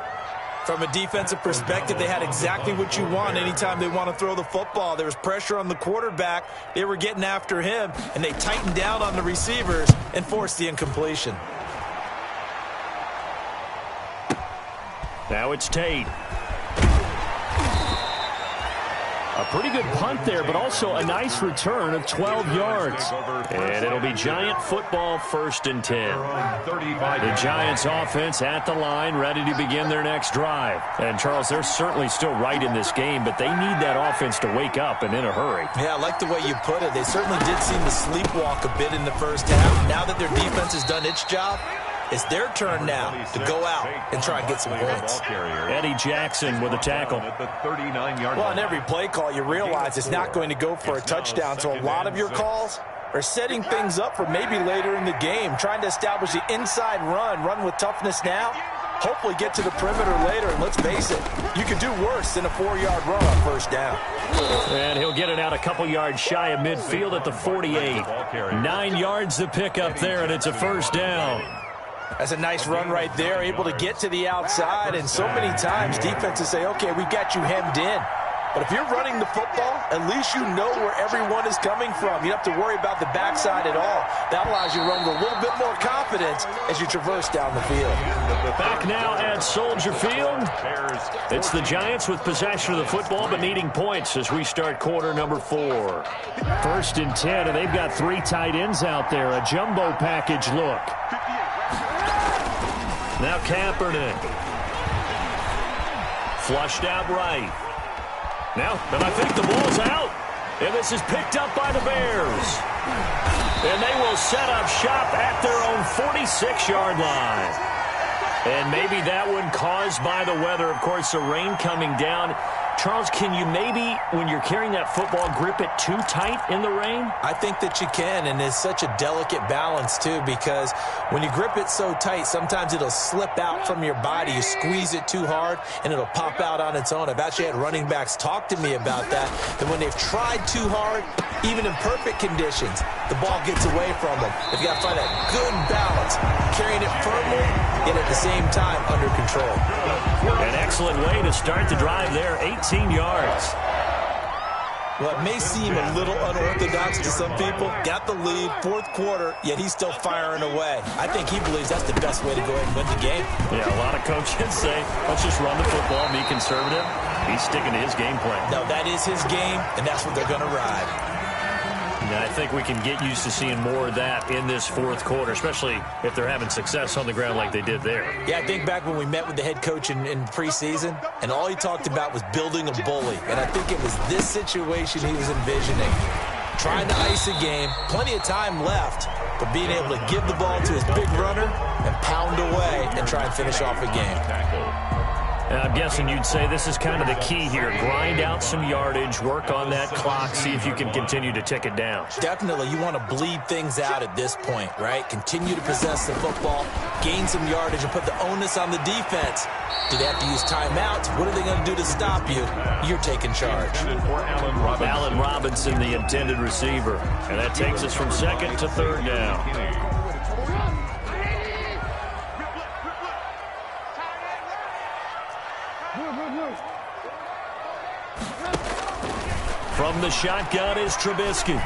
From a defensive perspective, they had exactly what you want anytime they want to throw the football. There was pressure on the quarterback. They were getting after him, and they tightened down on the receivers and forced the incompletion. Now it's Tate. A pretty good punt there, but also a nice return of 12 yards. And it'll be Giant football, 1st and 10. The Giants offense at the line, ready to begin their next drive. And, Charles, they're certainly still right in this game, but they need that offense to wake up and in a hurry. Yeah, I like the way you put it. They certainly did seem to sleepwalk a bit in the first half. Now that their defense has done its job, it's their turn now to go out and try and get some points. Eddie Jackson with a tackle. Well, on every play call, you realize it's not going to go for a touchdown, so a lot of your calls are setting things up for maybe later in the game, trying to establish the inside run with toughness now, hopefully get to the perimeter later, and let's face it, you could do worse than a 4-yard run on 1st down. And he'll get it out a couple yards shy of midfield at the 48. 9 yards to pick up there, and it's a 1st down. That's a nice run right there, able to get to the outside, and so many times defenses say, okay, we got you hemmed in. But if you're running the football, at least you know where everyone is coming from. You don't have to worry about the backside at all. That allows you to run with a little bit more confidence as you traverse down the field. Back now at Soldier Field. It's the Giants with possession of the football, but needing points as we start quarter number 4. 1st and 10, and they've got 3 tight ends out there. A jumbo package look. Now Kaepernick. Flushed out right. Now, and I think the ball's out. And this is picked up by the Bears. And they will set up shop at their own 46-yard line. And maybe that one caused by the weather. Of course, the rain coming down. Charles, can you maybe, when you're carrying that football, grip it too tight in the rain? I think that you can, and it's such a delicate balance, too, because when you grip it so tight, sometimes it'll slip out from your body. You squeeze it too hard, and it'll pop out on its own. I've actually had running backs talk to me about that when they've tried too hard, even in perfect conditions, the ball gets away from them. They've got to find that good balance, carrying it firmly, yet at the same time under control. An excellent way to start the drive there, 18 yards. Well, it may seem a little unorthodox to some people. Got the lead, 4th quarter, yet he's still firing away. I think he believes that's the best way to go ahead and win the game. Yeah, a lot of coaches say, let's just run the football, be conservative. He's sticking to his game plan. No, that is his game, and that's what they're going to ride. And I think we can get used to seeing more of that in this 4th quarter, especially if they're having success on the ground like they did there. Yeah, I think back when we met with the head coach in preseason, and all he talked about was building a bully. And I think it was this situation he was envisioning. Trying to ice a game, plenty of time left, but being able to give the ball to his big runner and pound away and try and finish off a game. And I'm guessing you'd say this is kind of the key here. Grind out some yardage, work on that clock, see if you can continue to tick it down. Definitely. You want to bleed things out at this point, right? Continue to possess the football, gain some yardage, and put the onus on the defense. Do they have to use timeouts? What are they going to do to stop you? You're taking charge. Allen Robinson, the intended receiver. And that takes us from 2nd to 3rd down. From the shotgun is Trubisky.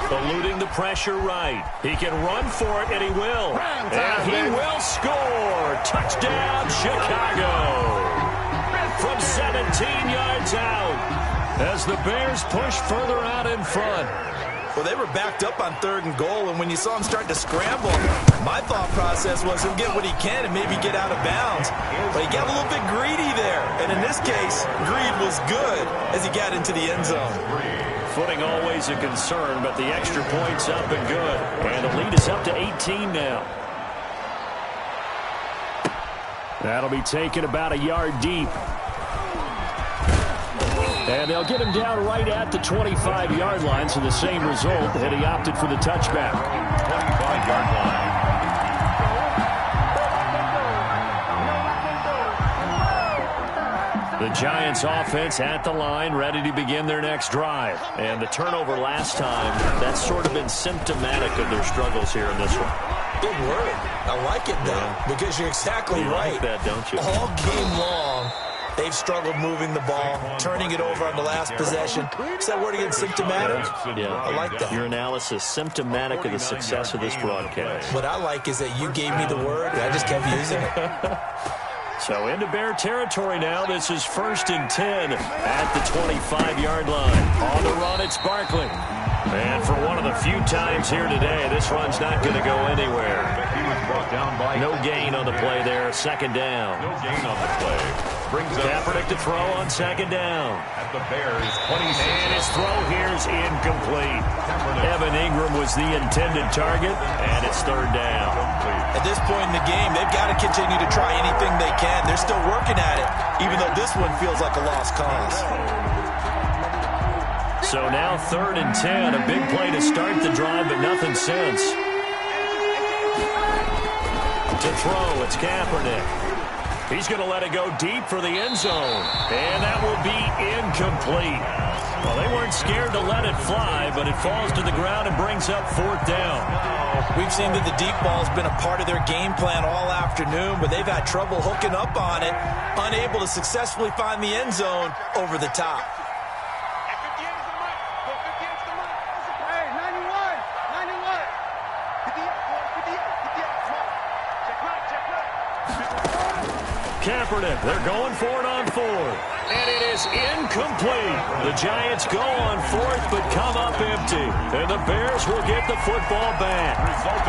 Eluding the pressure right. He can run for it, and he will. And he will score. Touchdown, Chicago. From 17 yards out as the Bears push further out in front. Well, they were backed up on 3rd and goal, and when you saw him start to scramble, my thought process was he'll get what he can and maybe get out of bounds. But he got a little bit greedy there, and in this case, greed was good as he got into the end zone. Footing always a concern, but the extra point's up and good. And the lead is up to 18 now. That'll be taken about a yard deep. And they'll get him down right at the 25-yard line, so the same result, and he opted for the touchback. 25-yard line. The Giants offense at the line, ready to begin their next drive. And the turnover last time, that's sort of been symptomatic of their struggles here in this one. Big word. I like it, though, because you're exactly right. You like that, don't you? All game long, they've struggled moving the ball, turning it over on the last possession. Is that word again, symptomatic? Yeah, I like that. Your analysis, symptomatic of the success of this broadcast. What I like is that you gave me the word, and I just kept using it. So into Bear territory now. This is 1st and 10 at the 25-yard line. On the run, it's Barkley. And for one of the few times here today, this run's not going to go anywhere. No gain on the play there. 2nd down. No gain on the play. Brings up Kaepernick to throw on 2nd down. At the Bears, 26. And his throw here is incomplete. Evan Ingram was the intended target, and it's 3rd down. At this point in the game, they've got to continue to try anything they can. They're still working at it, even though this one feels like a lost cause. So now 3rd and 10, a big play to start the drive, but nothing since. To throw, it's Kaepernick. He's going to let it go deep for the end zone, and that will be incomplete. Well, they weren't scared to let it fly, but it falls to the ground and brings up 4th down. We've seen that the deep ball's been a part of their game plan all afternoon, but they've had trouble hooking up on it, unable to successfully find the end zone over the top. Kaepernick, they're going for it on 4th. And it is incomplete. The Giants go on 4th, but come up empty. And the Bears will get the football back.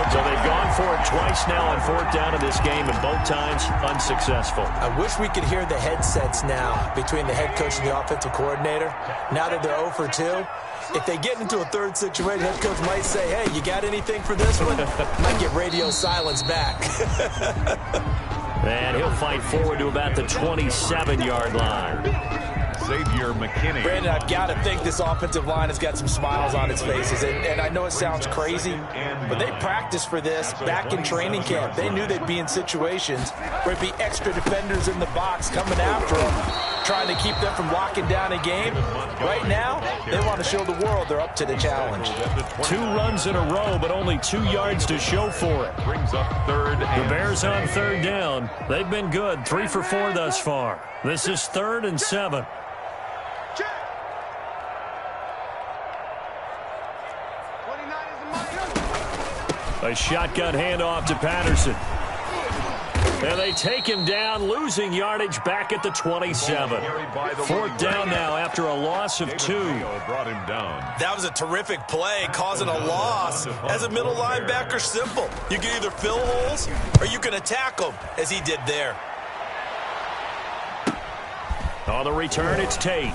So they've gone for it twice now on 4th down in this game, and both times unsuccessful. I wish we could hear the headsets now between the head coach and the offensive coordinator. Now that they're 0 for 2, if they get into a 3rd situation, head coach might say, hey, you got anything for this one? Might get radio silence back. And he'll fight forward to about the 27-yard line. Xavier McKinney. Brandon, I've got to think this offensive line has got some smiles on its faces. And I know it sounds crazy, but they practiced for this back in training camp. They knew they'd be in situations where it'd be extra defenders in the box coming after them, trying to keep them from locking down a game. Right now, they want to show the world they're up to the challenge. 2 runs in a row, but only 2 yards to show for it. Brings up 3rd. The Bears on 3rd down. They've been good, 3 for 4 thus far. This is 3rd and 7. A shotgun handoff to Patterson. And they take him down, losing yardage back at the 27. 4th down now after a loss of 2. Brought him down. That was a terrific play, causing a loss. As a middle linebacker, simple. You can either fill holes or you can attack them, as he did there. On the return, it's Tate.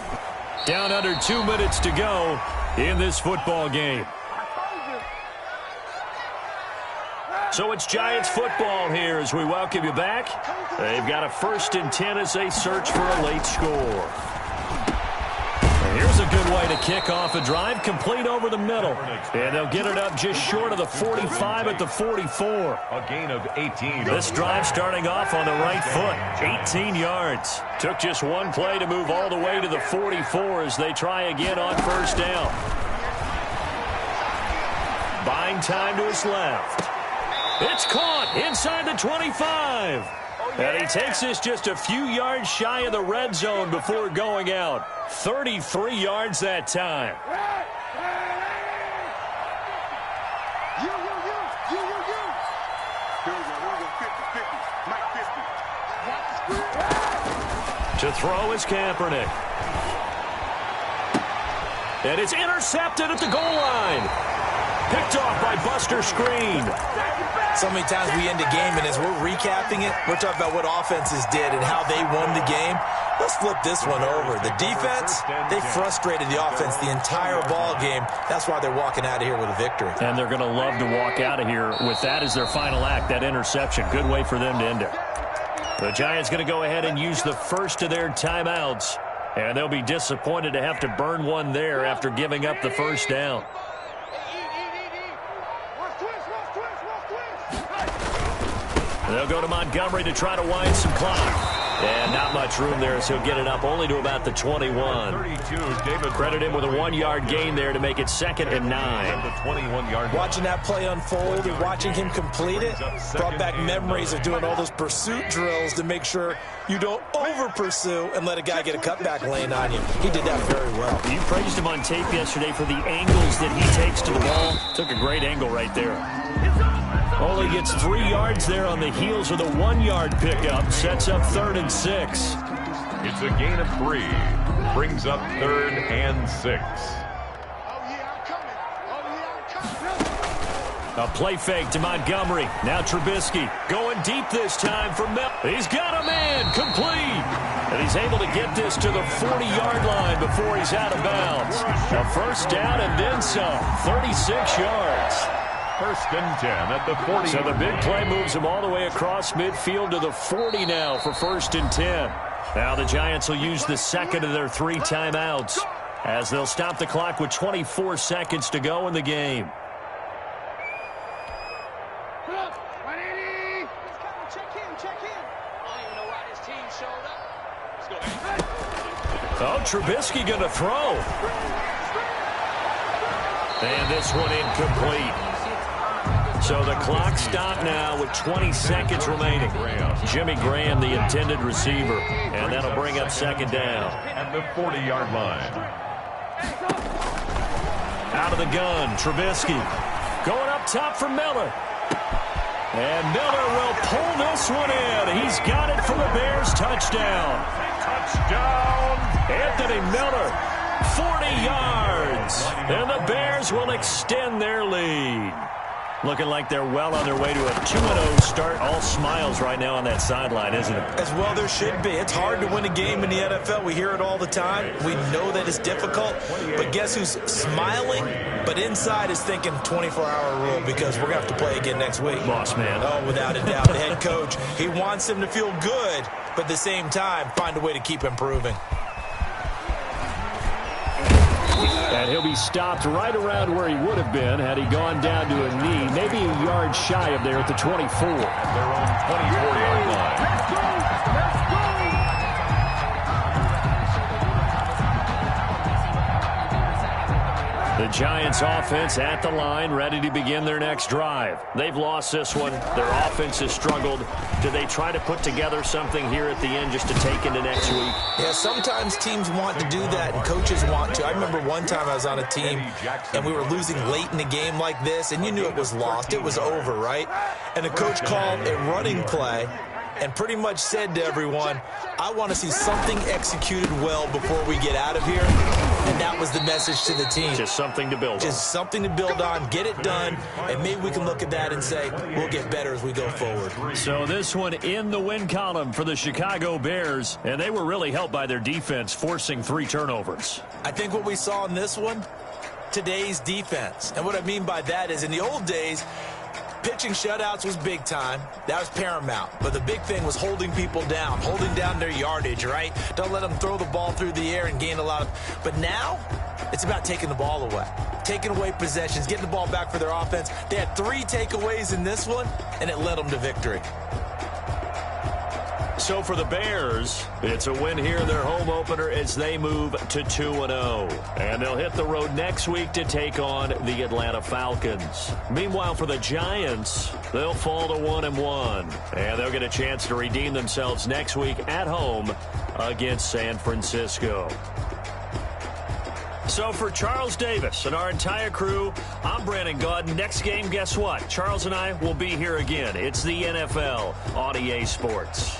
Down under 2 minutes to go in this football game. So it's Giants football here as we welcome you back. They've got a 1st and 10 as they search for a late score. And here's a good way to kick off a drive, complete over the middle. And they'll get it up just short of the 45 at the 44. A gain of 18. This drive starting off on the right foot, 18 yards. Took just 1 play to move all the way to the 44 as they try again on 1st down. Buying time to his left. It's caught inside the 25. And he takes this just a few yards shy of the red zone before going out. 33 yards that time. To throw is Kaepernick. And it's intercepted at the goal line. Picked off by Buster Screen. So many times we end a game, and as we're recapping it, we're talking about what offenses did and how they won the game. Let's flip this one over. The defense, they frustrated the offense the entire ball game. That's why they're walking out of here with a victory. And they're going to love to walk out of here with that as their final act, that interception. Good way for them to end it. The Giants going to go ahead and use the first of their timeouts. And they'll be disappointed to have to burn one there after giving up the first down. They'll go to Montgomery to try to wind some clock. And not much room there, so he'll get it up only to about the 21. 32, David. Credit him with a 1-yard gain there to make it 2nd and 9. The 21-yard. Watching that play unfold and watching him complete it brought back memories of doing all those pursuit drills to make sure you don't over-pursue and let a guy get a cutback lane on you. He did that very well. You praised him on tape yesterday for the angles that he takes to the ball. Took a great angle right there. Only gets 3 yards there on the heels of the 1-yard pickup. Sets up 3rd and 6. It's a gain of 3. Brings up 3rd and 6. A play fake to Montgomery. Now Trubisky going deep this time for Mel. He's got a man complete. And he's able to get this to the 40-yard line before he's out of bounds. A first down and then some. 36 yards. 1st and 10 at the 40. So the big play moves him all the way across midfield to the 40 now for 1st and 10. Now the Giants will use the second of their 3 timeouts as they'll stop the clock with 24 seconds to go in the game. Oh, Trubisky going to throw. And this one incomplete. So the clock stopped now with 20 seconds remaining. Jimmy Graham, the intended receiver. And that'll bring up 2nd down. At the 40-yard line. Out of the gun, Trubisky. Going up top for Miller. And Miller will pull this one in. He's got it for the Bears. Touchdown. Touchdown. Anthony Miller, 40 yards. And the Bears will extend their lead. Looking like they're well on their way to a 2-0 start. All smiles right now on that sideline, isn't it? As well there should be. It's hard to win a game in the NFL. We hear it all the time. We know that it's difficult. But guess who's smiling? But inside is thinking 24-hour rule because we're going to have to play again next week. Boss man. Oh, without a doubt. The head coach, he wants him to feel good, but at the same time, find a way to keep improving. And he'll be stopped right around where he would have been had he gone down to a knee, maybe a yard shy of there at the 24. They're on 24-yard line. The Giants offense at the line, ready to begin their next drive. They've lost this one. Their offense has struggled. Do they try to put together something here at the end just to take into next week? Yeah, sometimes teams want to do that and coaches want to. I remember one time I was on a team and we were losing late in a game like this and you knew it was lost. It was over, right? And the coach called a running play and pretty much said to everyone, I want to see something executed well before we get out of here. And that was the message to the team. Just something to build on. Just something to build on, get it done, and maybe we can look at that and say, we'll get better as we go forward. So this one in the win column for the Chicago Bears, and they were really helped by their defense, forcing 3 turnovers. I think what we saw in this one, today's defense. And what I mean by that is in the old days, pitching shutouts was big time. That was paramount. But the big thing was holding people down, holding down their yardage, right? Don't let them throw the ball through the air and gain a lot of... But now, it's about taking the ball away. Taking away possessions, getting the ball back for their offense. They had 3 takeaways in this one, and it led them to victory. So for the Bears, it's a win here in their home opener as they move to 2-0. And they'll hit the road next week to take on the Atlanta Falcons. Meanwhile, for the Giants, they'll fall to 1-1. And they'll get a chance to redeem themselves next week at home against San Francisco. So for Charles Davis and our entire crew, I'm Brandon Gaudin. Next game, guess what? Charles and I will be here again. It's the NFL on EA Sports.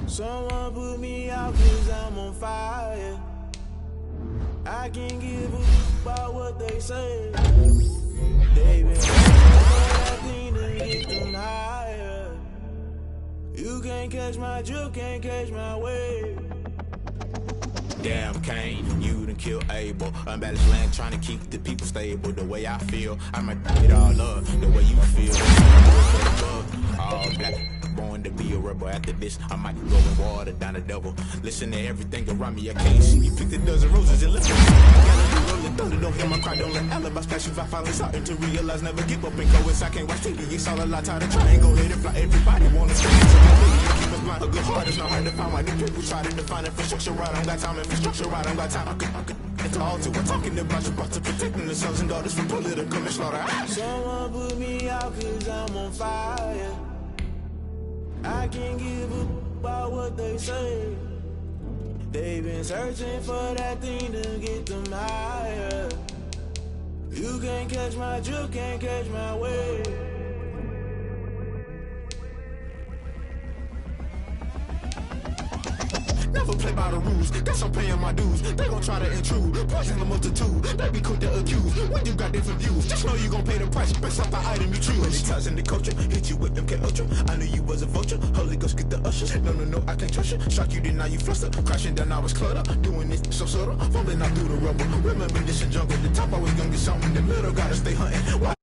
Someone put me out 'cause I'm on fire. I can't give a about what they say. They been that thing to get them higher. You can't catch my drift, can't catch my wave. Damn, Kane, you done killed Abel. Unbalanced land, trying to keep the people stable. The way I feel, I might it all up. The way you feel, all black. Born to be a rebel. After this, I might go in water down the devil. Listen to everything around me, I can't see me. Picked a dozen roses and listen. Gotta do rolling thunder, don't hear my cry, don't let alibis pass you. I finally starting to realize, never give up and go inside. I can't watch TV, it's all a lot. Tired of trying, go let it fly. Everybody wanna see me, so keep us blind. A good heart, it's not hard to find. My new people try to define infrastructure right. I don't got time, infrastructure right. I don't got time. I could. It's all to. We're talking about you, about to protecting the sons and daughters from political and slaughter. Someone put me out 'cause I'm on fire. I can't give a about what they say. They've been searching for that thing to get them higher. You can't catch my drift, can't catch my wave. Never play by the rules, guess I'm paying my dues. They gon' try to intrude, poison the multitude. They be quick to accuse, when you got different views. Just know you gon' pay the price, based off the item you choose. Many times in the culture, hit you with them K-Ultra. I knew you was a vulture, Holy Ghost get the ushers. No, I can't trust you. Shock you, then now you fluster. Crashing down, I was cluttered. Doing this so subtle, falling out through the rubble. Remember this in jungle, the top I was gonna get something. In the middle, gotta stay hunting.